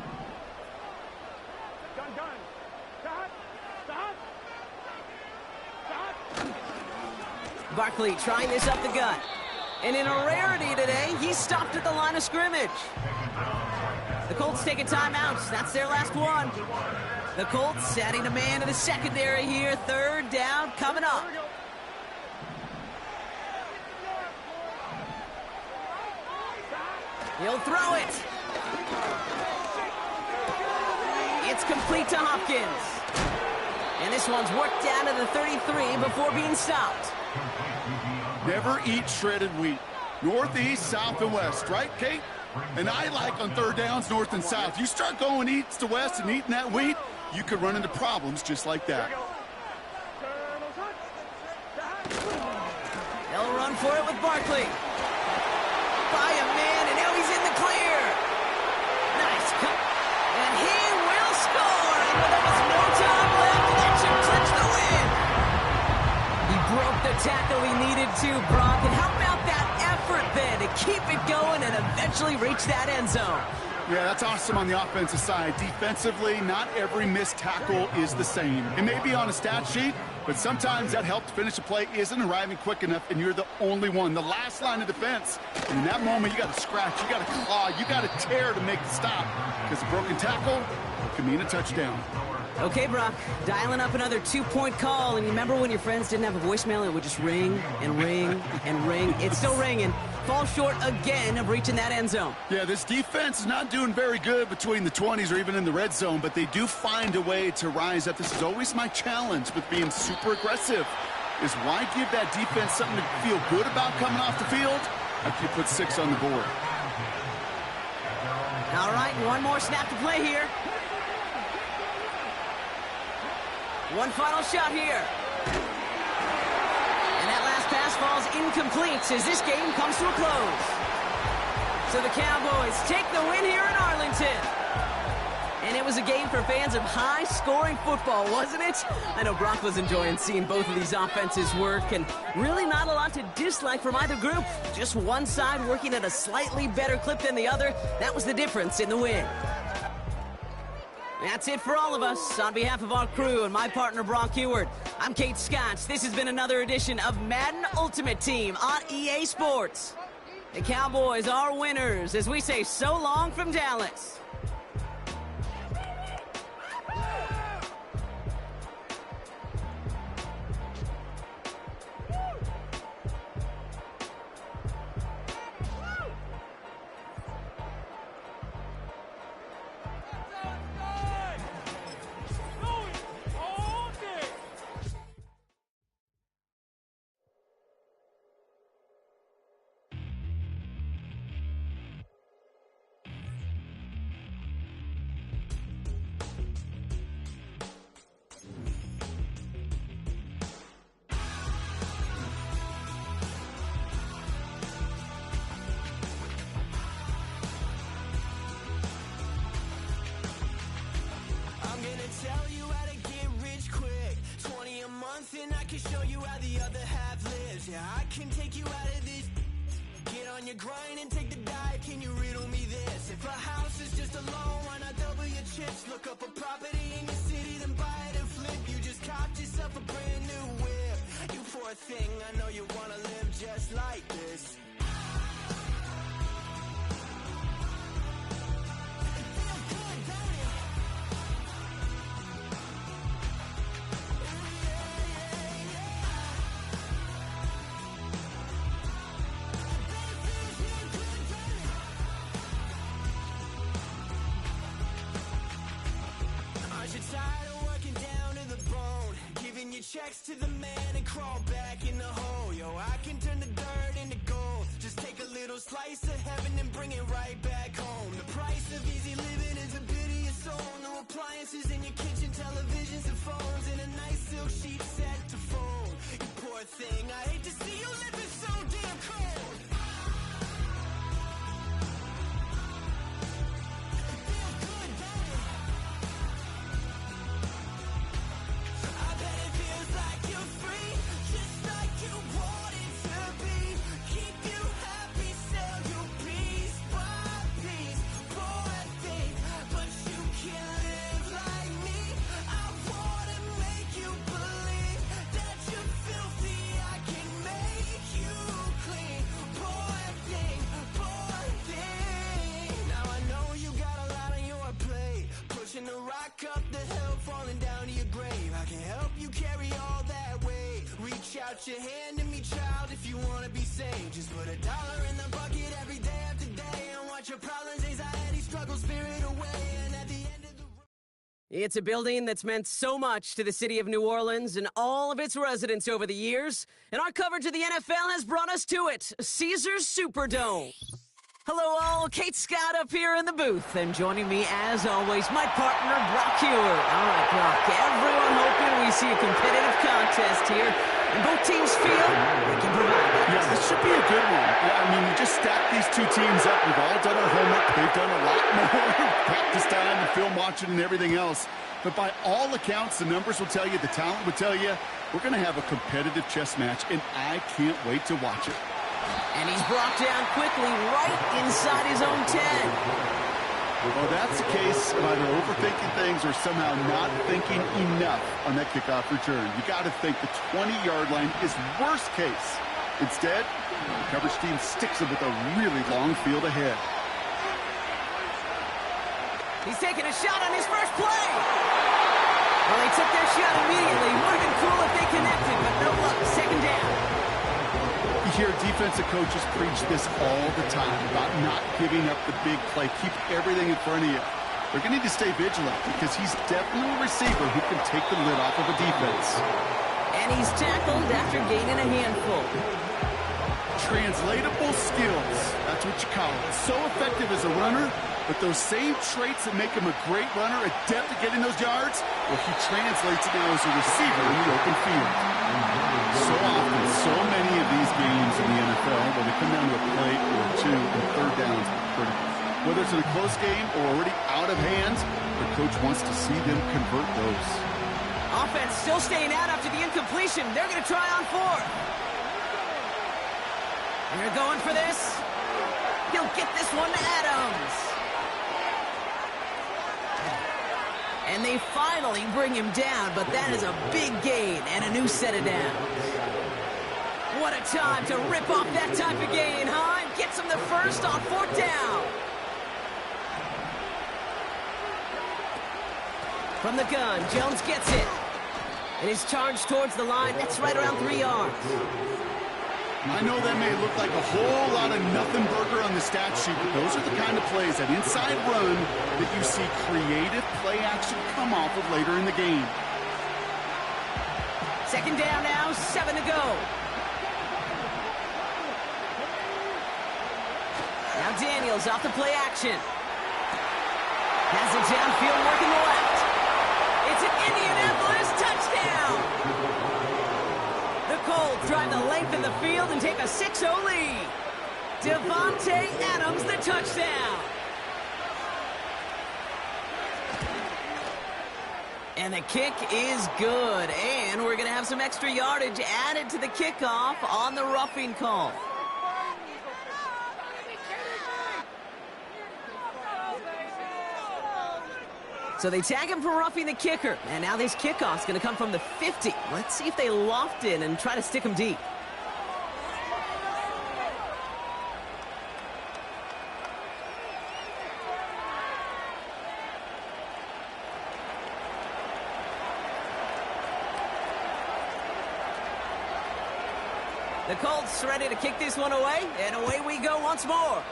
Barkley trying this up the gut. And in a rarity today, he stopped at the line of scrimmage. The Colts take a timeout. That's their last one. The Colts setting a man in the secondary here. Third down coming up. He'll throw it. It's complete to Hopkins. And this one's worked down to the 33 before being stopped. Never eat shredded wheat. Northeast, south, and west, right, Kate? And I like on third downs, north and south. You start going east to west and eating that wheat, you could run into problems just like that. They'll run for it with Barkley. By a man, and now he's in the clear. Nice cut. And he will score. And when there was no time left, that should clinch the win. He broke the tackle he needed to, Brock. And how about that effort then to keep it going and eventually reach that end zone? Yeah, that's awesome on the offensive side. Defensively, not every missed tackle is the same. It may be on a stat sheet, but sometimes that help to finish a play isn't arriving quick enough, and you're the only one. The last line of defense, and in that moment, you got to scratch, you got to claw, you got to tear to make the stop, because a broken tackle can mean a touchdown. Okay, Brock, dialing up another 2-point call, and you remember when your friends didn't have a voicemail, it would just ring and ring and ring. It's still ringing. Fall short again of reaching that end zone. Yeah, this defense is not doing very good between the 20s or even in the red zone, but they do find a way to rise up. This is always my challenge with being super aggressive, is why give that defense something to feel good about coming off the field after you put 6 on the board. All right, one more snap to play here. One final shot here. And that last pass falls incomplete as this game comes to a close. So the Cowboys take the win here in Arlington. And it was a game for fans of high-scoring football, wasn't it? I know Brock was enjoying seeing both of these offenses work, and really not a lot to dislike from either group. Just one side working at a slightly better clip than the other. That was the difference in the win. That's it for all of us. On behalf of our crew and my partner, Brock Huard, I'm Kate Scott. This has been another edition of Madden Ultimate Team on EA Sports. The Cowboys are winners as we say so long from Dallas. And I can show you how the other half lives. Yeah, I can take you out of this. Get on your grind and take the dive. Can you riddle me this? If a house is just a loan, why not double your chips? Look up a property in your city, then buy it and flip. You just copped yourself a brand new whip. You poor thing, I know you wanna live just like this. Checks to the man and crawl back in the hole. Yo, I can turn the dirt into gold. Just take a little slice of heaven and bring it right back home. The price of easy living is a pity of soul. No appliances in your kitchen, televisions and phones, and a nice silk sheet set to fold. You poor thing, I hate to see you living so damn cold. out your hand to me, child, if you wanna be saved. Just put $1 in the bucket every day after day and watch your problems, anxiety, struggle, spirit away. And at the end of the It's a building that's meant so much to the city of New Orleans and all of its residents over the years, and our coverage of the NFL has brought us to it, Caesars Superdome. Hello all, Kate Scott up here in the booth, and joining me as always, my partner, Brock Hewer. All right, Brock, everyone hoping we see a competitive contest here, and both teams feel they can provide that. Yes, this should be a good one. I mean, we just stacked these two teams up. We've all done our homework. They've done a lot more practice time and film watching and everything else. But by all accounts, the numbers will tell you, the talent will tell you, we're going to have a competitive chess match, and I can't wait to watch it. And he's brought down quickly right inside his own 10. Well, that's the case of either overthinking things or somehow not thinking enough on that kickoff return. You got to think the 20-yard line is worst case. Instead, the coverage team sticks him with a really long field ahead. He's taking a shot on his first play. Well, they took their shot immediately. Would have been cool if they connected, but no luck. Second down. You hear defensive coaches preach this all the time about not giving up the big play. Keep everything in front of you. They're going to need to stay vigilant because he's definitely a receiver who can take the lid off of a defense. And he's tackled after gaining a handful. Translatable skills. That's what you call it. So effective as a runner, but those same traits that make him a great runner, adept at getting those yards, well, he translates it now as a receiver in the open field. So often, so many of these games in the NFL, when they come down to a play or two, and third downs are critical. Whether it's in a close game or already out of hand, the coach wants to see them convert those. Offense still staying out after the incompletion. They're going to try on fourth. They're going for this. He'll get this one to Adams. And they finally bring him down, but that is a big gain and a new set of downs. What a time to rip off that type of gain, huh? And gets him the first on fourth down. From the gun, Jones gets it. And he's charged towards the line. That's right around 3 yards. I know that may look like a whole lot of nothing burger on the stat sheet, but those are the kind of plays, that inside run, that you see creative play action come off of later in the game. Second down now, 7 to go. Now Daniels off the play action. Has it downfield working the left. It's an Indianapolis touchdown. The Colts drive the length of the field and take a 6-0 lead. Devontae Adams, the touchdown. And the kick is good. And we're going to have some extra yardage added to the kickoff on the roughing call. So they tag him for roughing the kicker. And now this kickoff's going to come from the 50. Let's see if they loft in and try to stick him deep. The Colts ready to kick this one away, and away we go once more.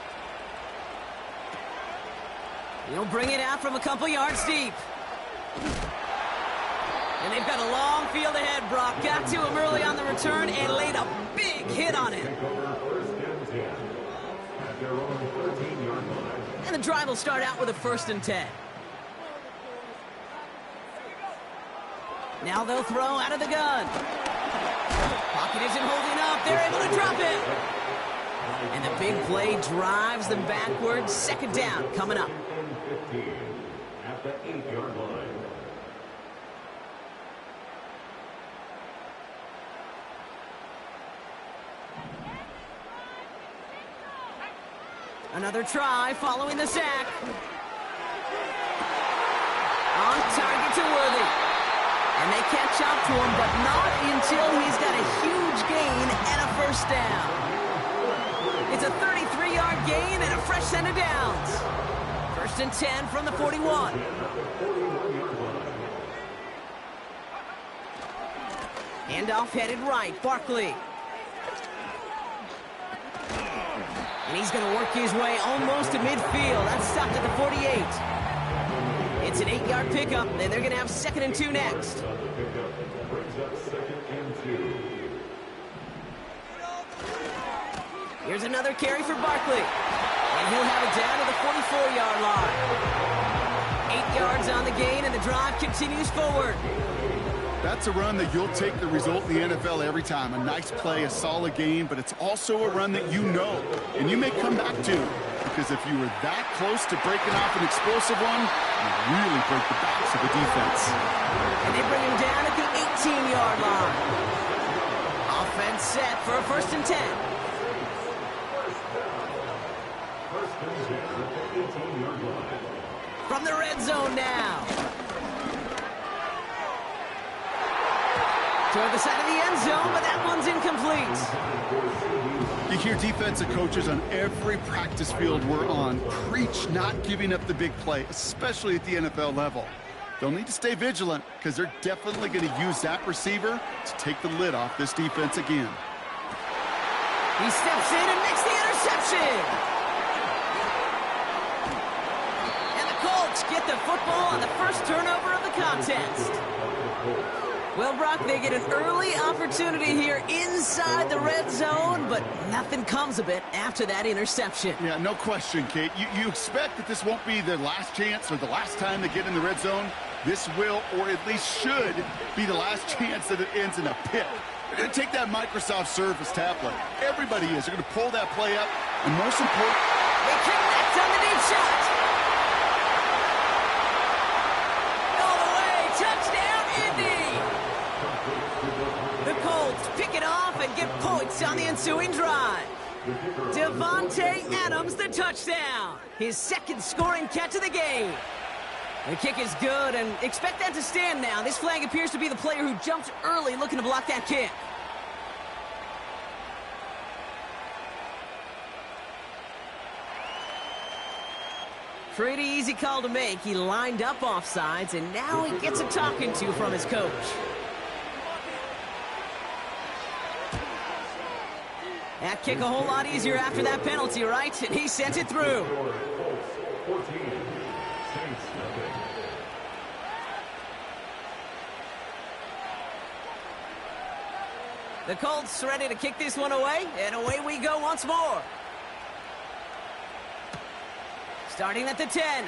He'll bring it out from a couple yards deep. And they've got a long field ahead, Brock. Got to him early on the return and laid a big hit on him. And the drive will start out with a 1st and 10. Now they'll throw out of the gun. Pocket isn't holding up. They're able to drop it. And the big play drives them backwards. Second down coming up. At the 8-yard line. Another try following the sack. On target to Worthy. And they catch up to him, but not until he's got a huge gain and a 1st down. It's a 33-yard gain and a fresh set of downs. 1st and 10 from the 41. Handoff headed right. Barkley. And he's going to work his way almost to midfield. That's stopped at the 48. It's an 8-yard pickup, and they're going to have 2nd and 2 next. Here's another carry for Barkley. And he'll have it down to the 44-yard line. 8 yards on the gain, and the drive continues forward. That's a run that you'll take the result in the NFL every time. A nice play, a solid game, but it's also a run that you know, and you may come back to. Because if you were that close to breaking off an explosive one, you really break the backs of the defense. And they bring him down at the 18-yard line. Offense set for a 1st and 10. From the red zone now. Toward the side of the end zone, but that one's incomplete. You hear defensive coaches on every practice field we're on preach not giving up the big play, especially at the NFL level. They'll need to stay vigilant because they're definitely going to use that receiver to take the lid off this defense again. He steps in and makes the interception. And the Colts get the football on the first turnover of the contest. Well, Brock, they get an early opportunity here inside the red zone, but nothing comes of it after that interception. Yeah, no question, Kate. You expect that this won't be their last chance or the last time they get in the red zone. This will, or at least should, be the last chance that it ends in a pick. They're going to take that Microsoft Surface tablet. Everybody is. They're going to pull that play up, and most important, they connect on the deep shot. All the way, touchdown, Indy. The Colts pick it off and get points on the ensuing drive. Devontae Adams, the touchdown. His 2nd scoring catch of the game. The kick is good, and expect that to stand now. This flag appears to be the player who jumped early looking to block that kick. Pretty easy call to make. He lined up offsides, and now he gets a talking to from his coach. That kick a whole lot easier after that penalty, right? And he sent it through. The Colts ready to kick this one away, and away we go once more. Starting at the 10.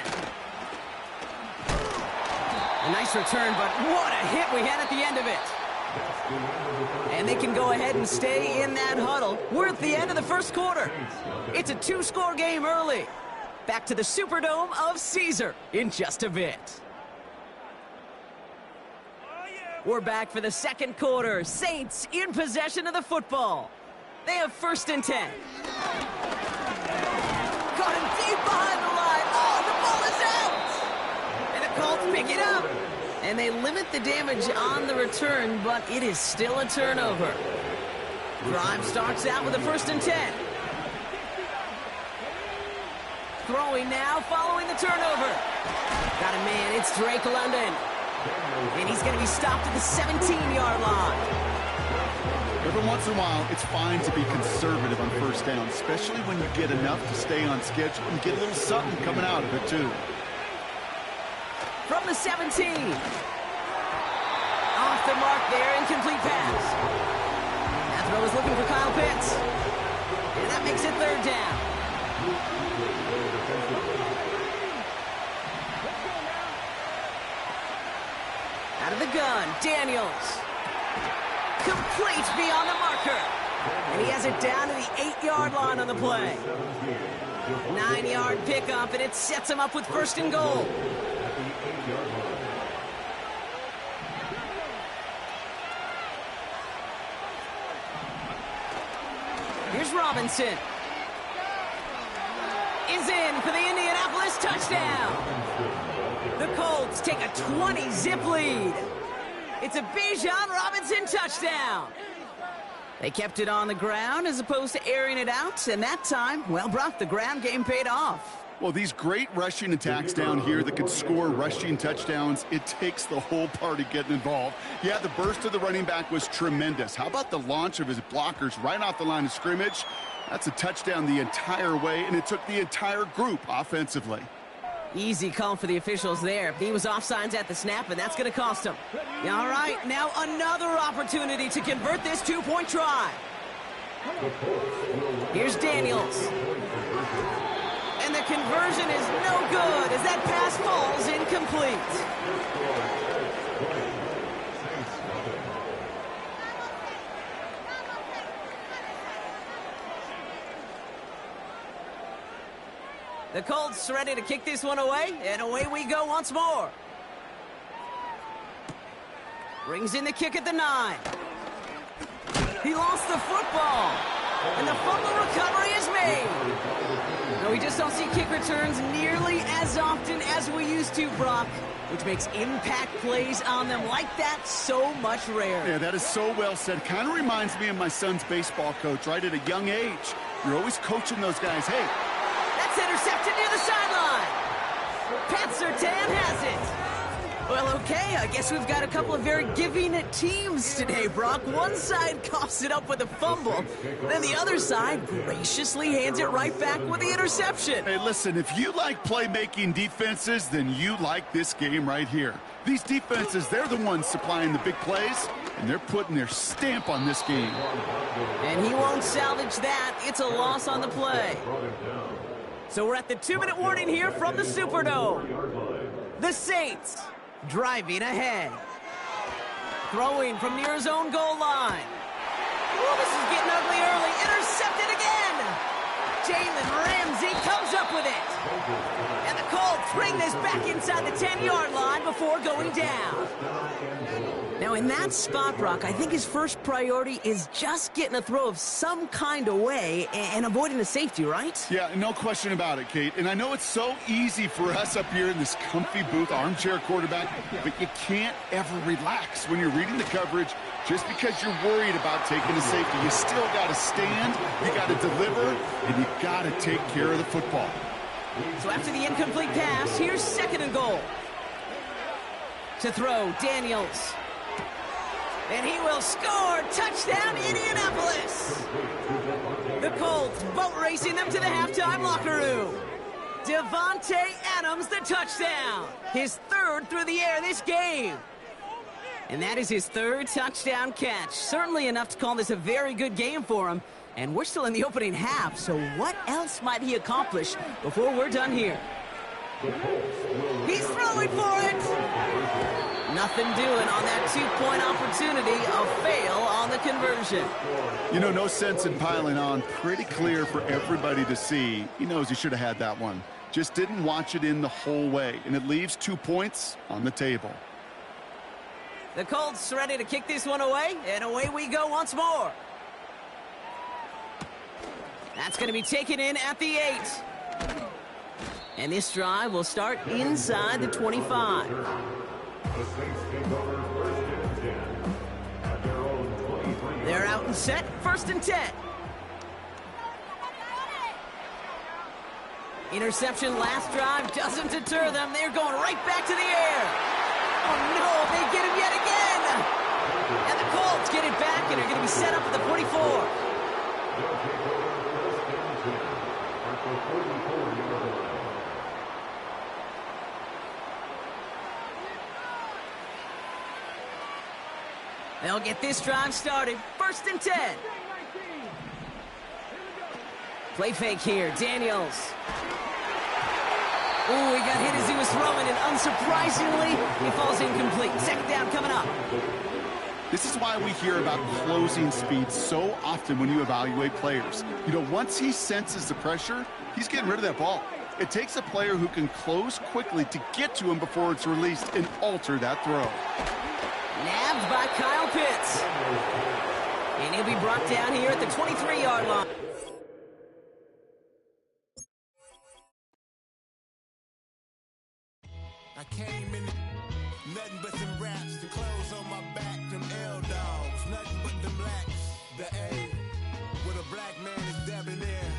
A nice return, but what a hit we had at the end of it. And they can go ahead and stay in that huddle. We're at the end of the first quarter. It's a 2-score game early. Back to the Superdome of Caesar in just a bit. We're back for the second quarter. Saints in possession of the football. They have 1st and 10. Caught him deep behind the line. Oh, the ball is out! And the Colts pick it up. And they limit the damage on the return, but it is still a turnover. Drive starts out with a 1st and 10. Throwing now following the turnover. Got a man, it's Drake London. And he's going to be stopped at the 17-yard line. Every once in a while, it's fine to be conservative on 1st down, especially when you get enough to stay on schedule and get a little something coming out of it, too. From the 17. Off the mark there, incomplete pass. That throw is looking for Kyle Pitts. And that makes it 3rd down. Out of the gun, Daniels. Complete beyond the marker. And he has it down to the 8-yard line on the play. 9-yard pickup, and it sets him up with 1st and goal. Here's Robinson. Is in for the Indianapolis touchdown. The Colts take a 20-zip lead. It's a Bijan Robinson touchdown. They kept it on the ground as opposed to airing it out, and that time, well, Brock, the ground game paid off. Well, these great rushing attacks down here that could score rushing touchdowns, it takes the whole party getting involved. Yeah, the burst of the running back was tremendous. How about the launch of his blockers right off the line of scrimmage? That's a touchdown the entire way, and it took the entire group offensively. Easy call for the officials there. He was offsides at the snap, and that's going to cost him. All right, now another opportunity to convert this two-point try. Here's Daniels. And the conversion is no good as that pass falls incomplete. The Colts ready to kick this one away, and away we go once more. Brings in the kick at the 9. He lost the football, and the fumble recovery is made. No, we just don't see kick returns nearly as often as we used to, Brock, which makes impact plays on them like that so much rarer. Yeah, that is so well said. Kind of reminds me of my son's baseball coach, right? At a young age, you're always coaching those guys. Hey, that's intercepted near the sideline. Pat Surtain has it. Well, okay, I guess we've got a couple of very giving teams today, Brock. One side coughs it up with a fumble, then the other side graciously hands it right back with the interception. Hey, listen, if you like playmaking defenses, then you like this game right here. These defenses, they're the ones supplying the big plays, and they're putting their stamp on this game. And he won't salvage that. It's a loss on the play. So we're at the 2-minute warning here from the Superdome. The Saints driving ahead. Throwing from near his own goal line. Oh, this is getting ugly early. Intercepted again. Jalen Ramsey comes up with it. And the Colts bring this back inside the 10-yard line before going down. Now, in that spot, Brock, I think his first priority is just getting a throw of some kind away and avoiding a safety, right? Yeah, no question about it, Kate. And I know it's so easy for us up here in this comfy booth, armchair quarterback, but you can't ever relax when you're reading the coverage just because you're worried about taking a safety. You still got to stand, you got to deliver, and you got to take care of the football. So after the incomplete pass, here's 2nd and goal. To throw, Daniels. And he will score. Touchdown, Indianapolis. The Colts boat racing them to the halftime locker room. Devontae Adams, the touchdown. His 3rd through the air this game. And that is his 3rd touchdown catch. Certainly enough to call this a very good game for him. And we're still in the opening half, so what else might he accomplish before we're done here? He's throwing for it. Nothing doing on that 2-point opportunity. A fail on the conversion. You know, no sense in piling on. Pretty clear for everybody to see. He knows he should have had that one. Just didn't watch it in the whole way. And it leaves 2 points on the table. The Colts ready to kick this one away. And away we go once more. That's going to be taken in at the 8. And this drive will start inside the 25. They're out and set, 1st and 10. Interception last drive doesn't deter them. They're going right back to the air. Oh no, they get him yet again. And the Colts get it back and are going to be set up at the 44. They'll get this drive started. 1st and 10. Play fake here. Daniels. Ooh, he got hit as he was throwing, and unsurprisingly, he falls incomplete. 2nd down coming up. This is why we hear about closing speed so often when you evaluate players. You know, once he senses the pressure, he's getting rid of that ball. It takes a player who can close quickly to get to him before it's released and alter that throw. Nabbed by Kyle Pitts. And he'll be brought down here at the 23-yard line. I came in nothing but some raps, the clothes on my back, them L-dogs, nothing but them blacks, the A, with a black man is debonair.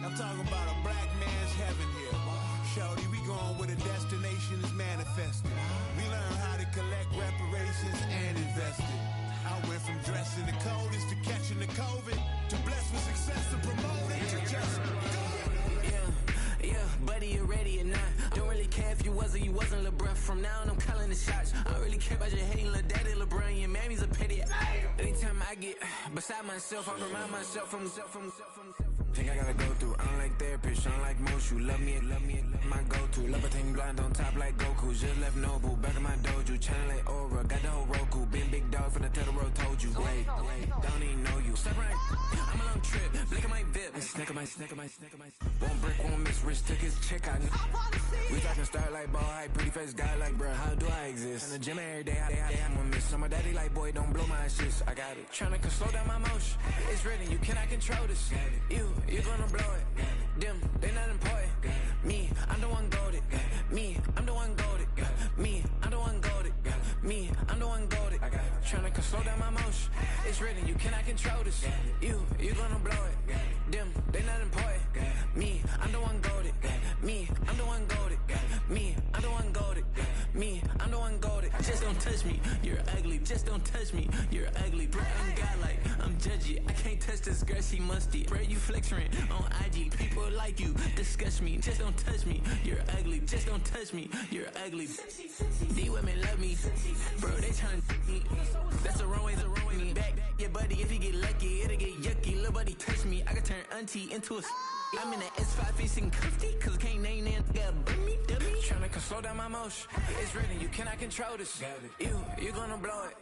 I'm talking about a black man's heaven. lie myself, I remind myself from. Think I gotta go through. I don't like therapists, I don't like most. You love me, my go-to. Love a team blind on top like Goku. Just left Noble, back in my dojo. Channel like Aura, got the whole Roku. Been big dog from the tell the road told you. Wait, don't even know you. Step right, I'm a long trip. Blink of my VIP. Snicker my. One brick, one miss. Rich took his check out. We talking start like ball hype. Pretty face guy like, bruh, how do I exist? In the gym every day, I'm gonna miss. So my daddy like, boy, don't blow my shit. I got it. Tryna slow down my motion. It's written, you cannot control this. You gonna blow it. Them, they not important. Me, I'm the one goated. Me, I'm the one goated. Me, I'm the one goated. Me, I'm the one goated. Tryna slow down my motion. It's written, you cannot control this. You gonna blow it. Them, they not important. Me, I'm the one goated. Me, I'm the one goated. Me, I'm the one goated. Me, I'm the one goated. Just don't touch me, you're ugly. Just don't touch me, you're ugly. Bro, I'm godlike, I'm judgy. I can't touch this girl, she musty. Bro, you flexing on IG. People like you, disgust me. Just don't touch me, you're ugly. Just don't touch me, you're ugly. These women love me, bro, they tryna me. That's the wrong way, me back. Yeah, buddy, if you get lucky, it'll get yucky. Little buddy touch me, I can turn auntie into a I'm in the S5 facing cuffy, cause I can't name that guy but me, dummy. Tryna slow down my motion. It's written, you cannot control this. You gonna blow it.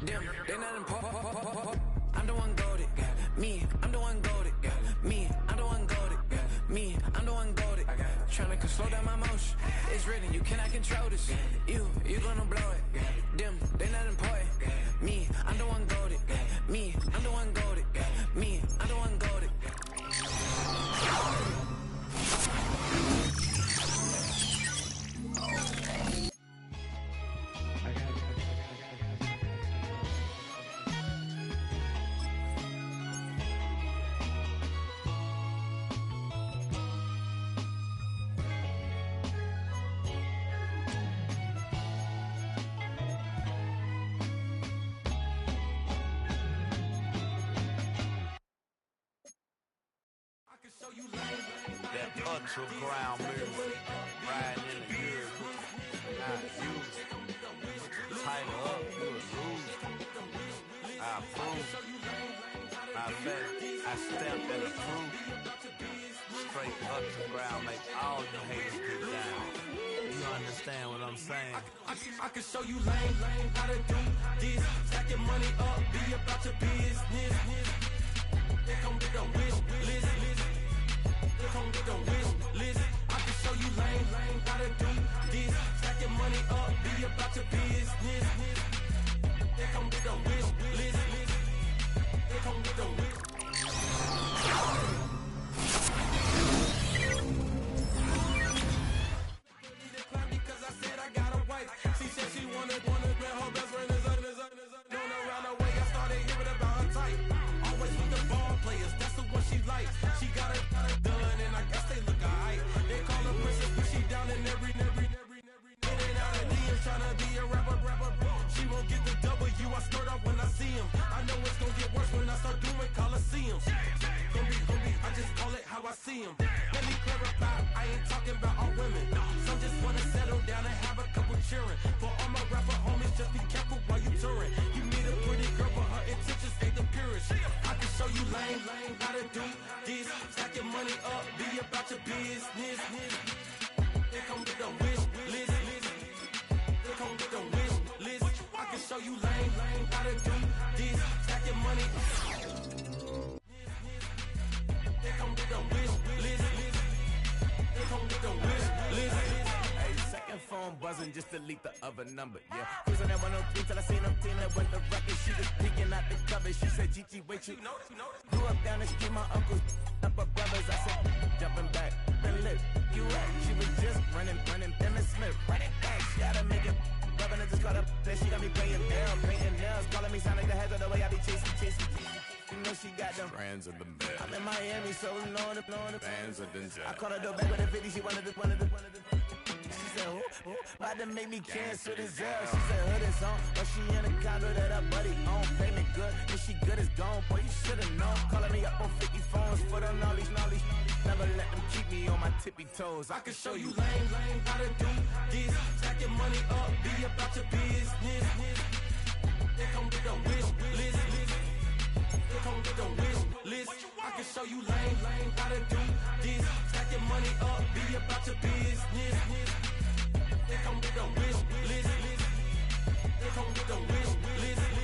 Them, they not important. I'm the one goated. Me, I'm the one goated. Me, I'm the one goated. Me, I'm the one goated. Tryna slow down my motion. It's written, you cannot control this. You gonna blow it. Them, they not important. Me, I'm the one goated. Me, I'm the one goated. Me, I'm the one goated. That ultra ground music, riding in the good, not used. Tighten up, you would lose. I approve. Matter of fact, I stamped and approved. Straight ultra ground, make all you haters get down. You understand what I'm saying? I can show you lame, how to do this. Stack your money up, be about your business. They come with a wish list. They come with a wish list. I can show you lame, how to do this. Stack your money up, be about your business. They come with a wish list. They come with a wish. Because I said I got a wife. She said she wanna grab her best friend is known around the way. I started hearing about her type. Always with the ball players, that's the one she likes. She got it done, and I guess they look alright. They call her princess, but she down in every. In and out of DMs, tryna be a rapper. She won't get the W, I skirt off when I see him. I know it's gonna get worse when I start doing Coliseums. Gonna be, I just call it how I see him. Let me clarify, I ain't talking about all women. Some just wanna settle down and have a couple cheering. For all my rapper homies, just be careful while you touring. You meet a pretty girl, but her intentions ain't the purest. I can show you lame, how to do this. Stack your money up, be about your business. They come with a wish list. They come with a wish list. I can show you lame, how to do this. Stack your money. They come with a wish list. They come with a wish list. Hey, second phone buzzing, just delete the other number, yeah. Cruising at 103 till I seen them team that went the record. She was peeking out the cover. She said, Gigi, wait, you grew up down the street, my uncles up her brothers. I said, jumping back, been lit. You at? She was just running, Emmett Smith, running back. She gotta make it. Rubbing it, just caught up. Then she got me playing down, painting nails, calling me sound like the heads of the way I be chasing. You know she got them brands of the bed. I'm in Miami, so knowing the bands of the jet. I caught her door back with a 50, she wanted the. She said, oh, about to make me cancel this L. She said, hood is on, but she in a condo that her buddy own. Payment good, and she good as gone. Boy, you should've known. Calling me up on 50 phones, foot on knowledge. Never let them keep me on my tippy toes. I can show you lame, how to do this. Stack your money up, be about your business. They come with a wish list. They come with the wish list. I can show you lame, how to do this. Stack your money up, be about your business. They come with the wish list. They come with the wish list.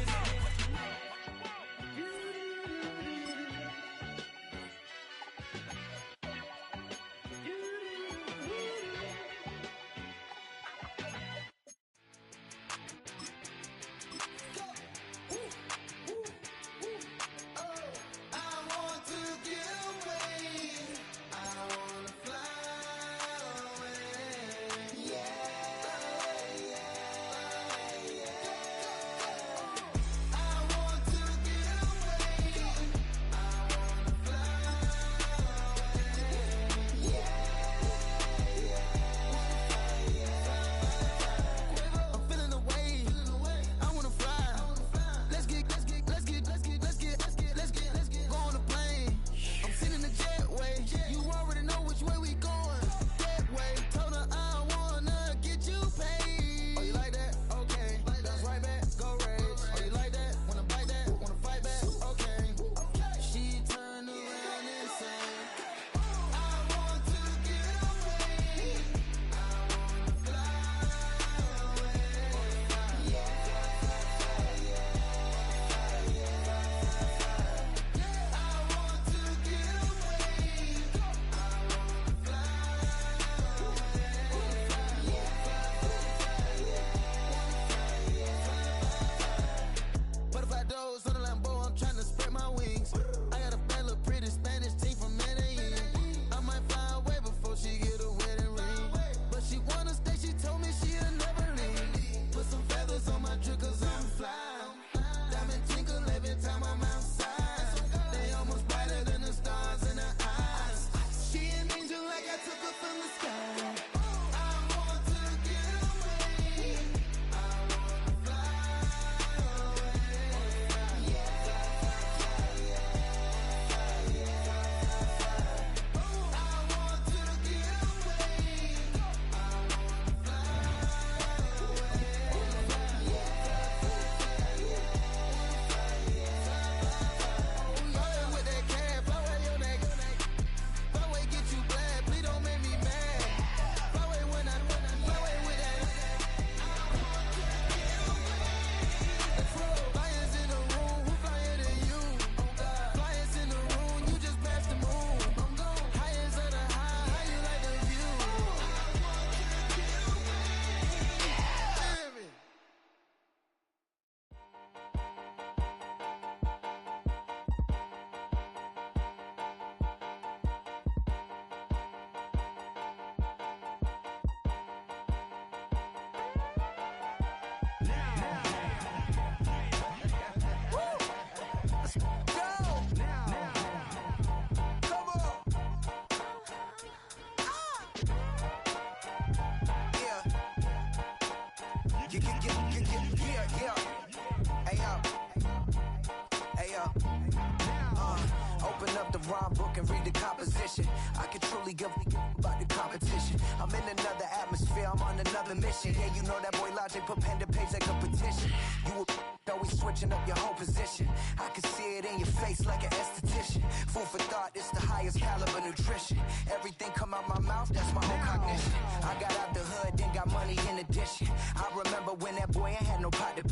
rhyme book and read the composition. I can truly give about the competition. I'm in another atmosphere, I'm on another mission. Yeah, you know that boy Logic put pen to page like a petition. You always switching up your whole position. I can see it in your face like an esthetician. Food for thought, it's the highest caliber nutrition. Everything come out my mouth, that's my whole cognition. I got out the hood, then got money in addition. I remember when that boy ain't had no pot to.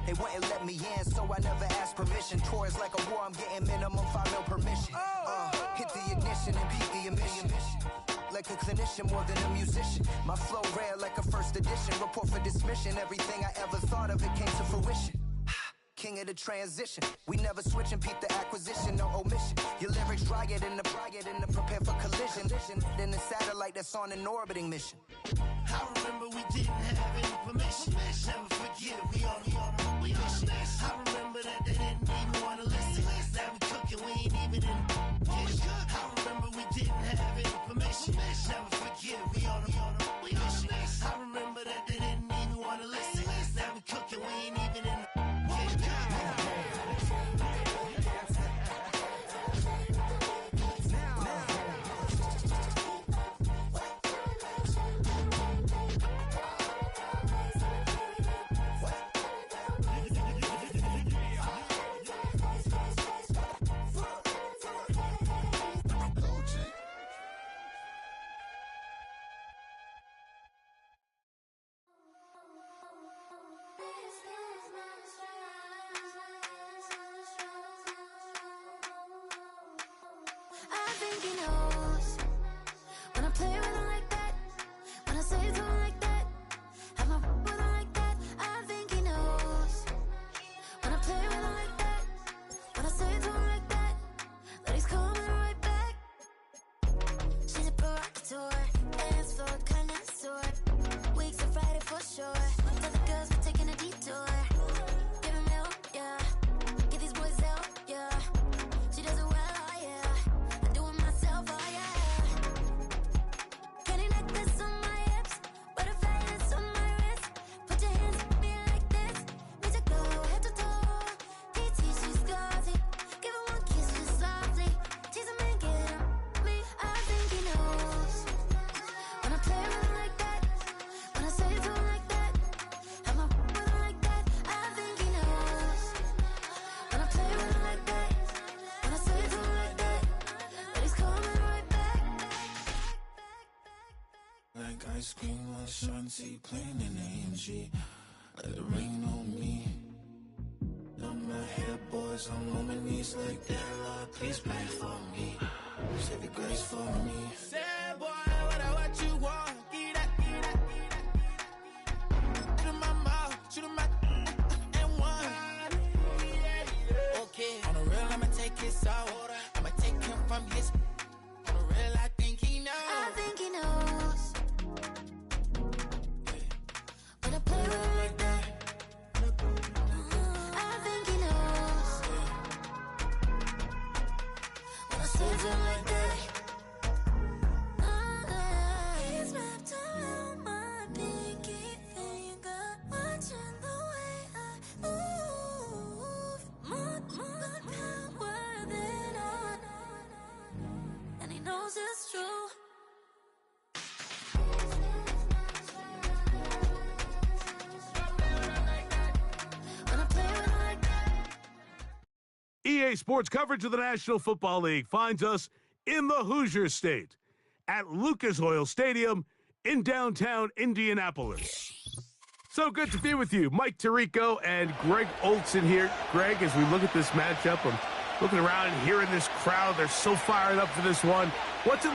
They wouldn't let me in, so I never asked permission. Tours like a war, I'm getting minimum 5 mil permission. Hit the ignition and beat the emission. Like a clinician more than a musician. My flow rare like a first edition. Report for dismission. Everything I ever thought of, it came to fruition. King of the transition. We never switch and peep the acquisition, no omission. Your lyrics dry it in the prepare for collision. Then the satellite that's on an orbiting mission. I remember we didn't have any permission. Never forget we on a mission. I remember that they didn't even want to listen. Now we cooking, we ain't even in the kitchen. I remember we didn't have any permission. Never forget we on a mission. I remember that they didn't even want to listen. Now we cooking, we ain't even in the think he knows. When I play with him like that, when I say it to him like that, have my with him like that, I think he knows. When I play with him like that, when I say it to him like that, that he's coming right back. She's a provocateur, dance floor connoisseur. Weeks of Friday for sure. Tell the girls we're taking a detour. Give him milk, yeah. Get these boys out, yeah. She does it well, oh yeah. I do it myself, oh yeah. Candy necklace on my hips, butterflies on my wrist. Put your hands on me like this. Make it go head to toe. DT, she's glossy. Give her one kiss just softly. Tease him and get him. Me, I think he knows. When I play with him like that, when I say it to him like that, have my with him like that, I think he knows. When I play with him like that, when I say it to him like that, that he's coming right back. Like ice cream on Shanti, playing in AMG. Let it rain on me. On my head, boys, I'm on my knees like that. Lord, please pray for me. Save your grace for me. Sad boy, what you want? Get that, get that, get that. Shoot in my mouth, shoot in my and one. Okay, on the real, I'ma take his out. I'ma take him from his. On the real, I think he knows. I think he knows. When I play with him like that, I think he knows. When I say it to him like that, he's wrapped around my pinky finger, watching the way I move. More power than on, and he knows it's true. When I play with him like that. EA Sports coverage of the National Football League finds us in the Hoosier State at Lucas Oil Stadium in downtown Indianapolis. So good to be with you. Mike Tirico and Greg Olson here. Greg, as we look at this matchup, I'm looking around and hearing this crowd. They're so fired up for this one. What's it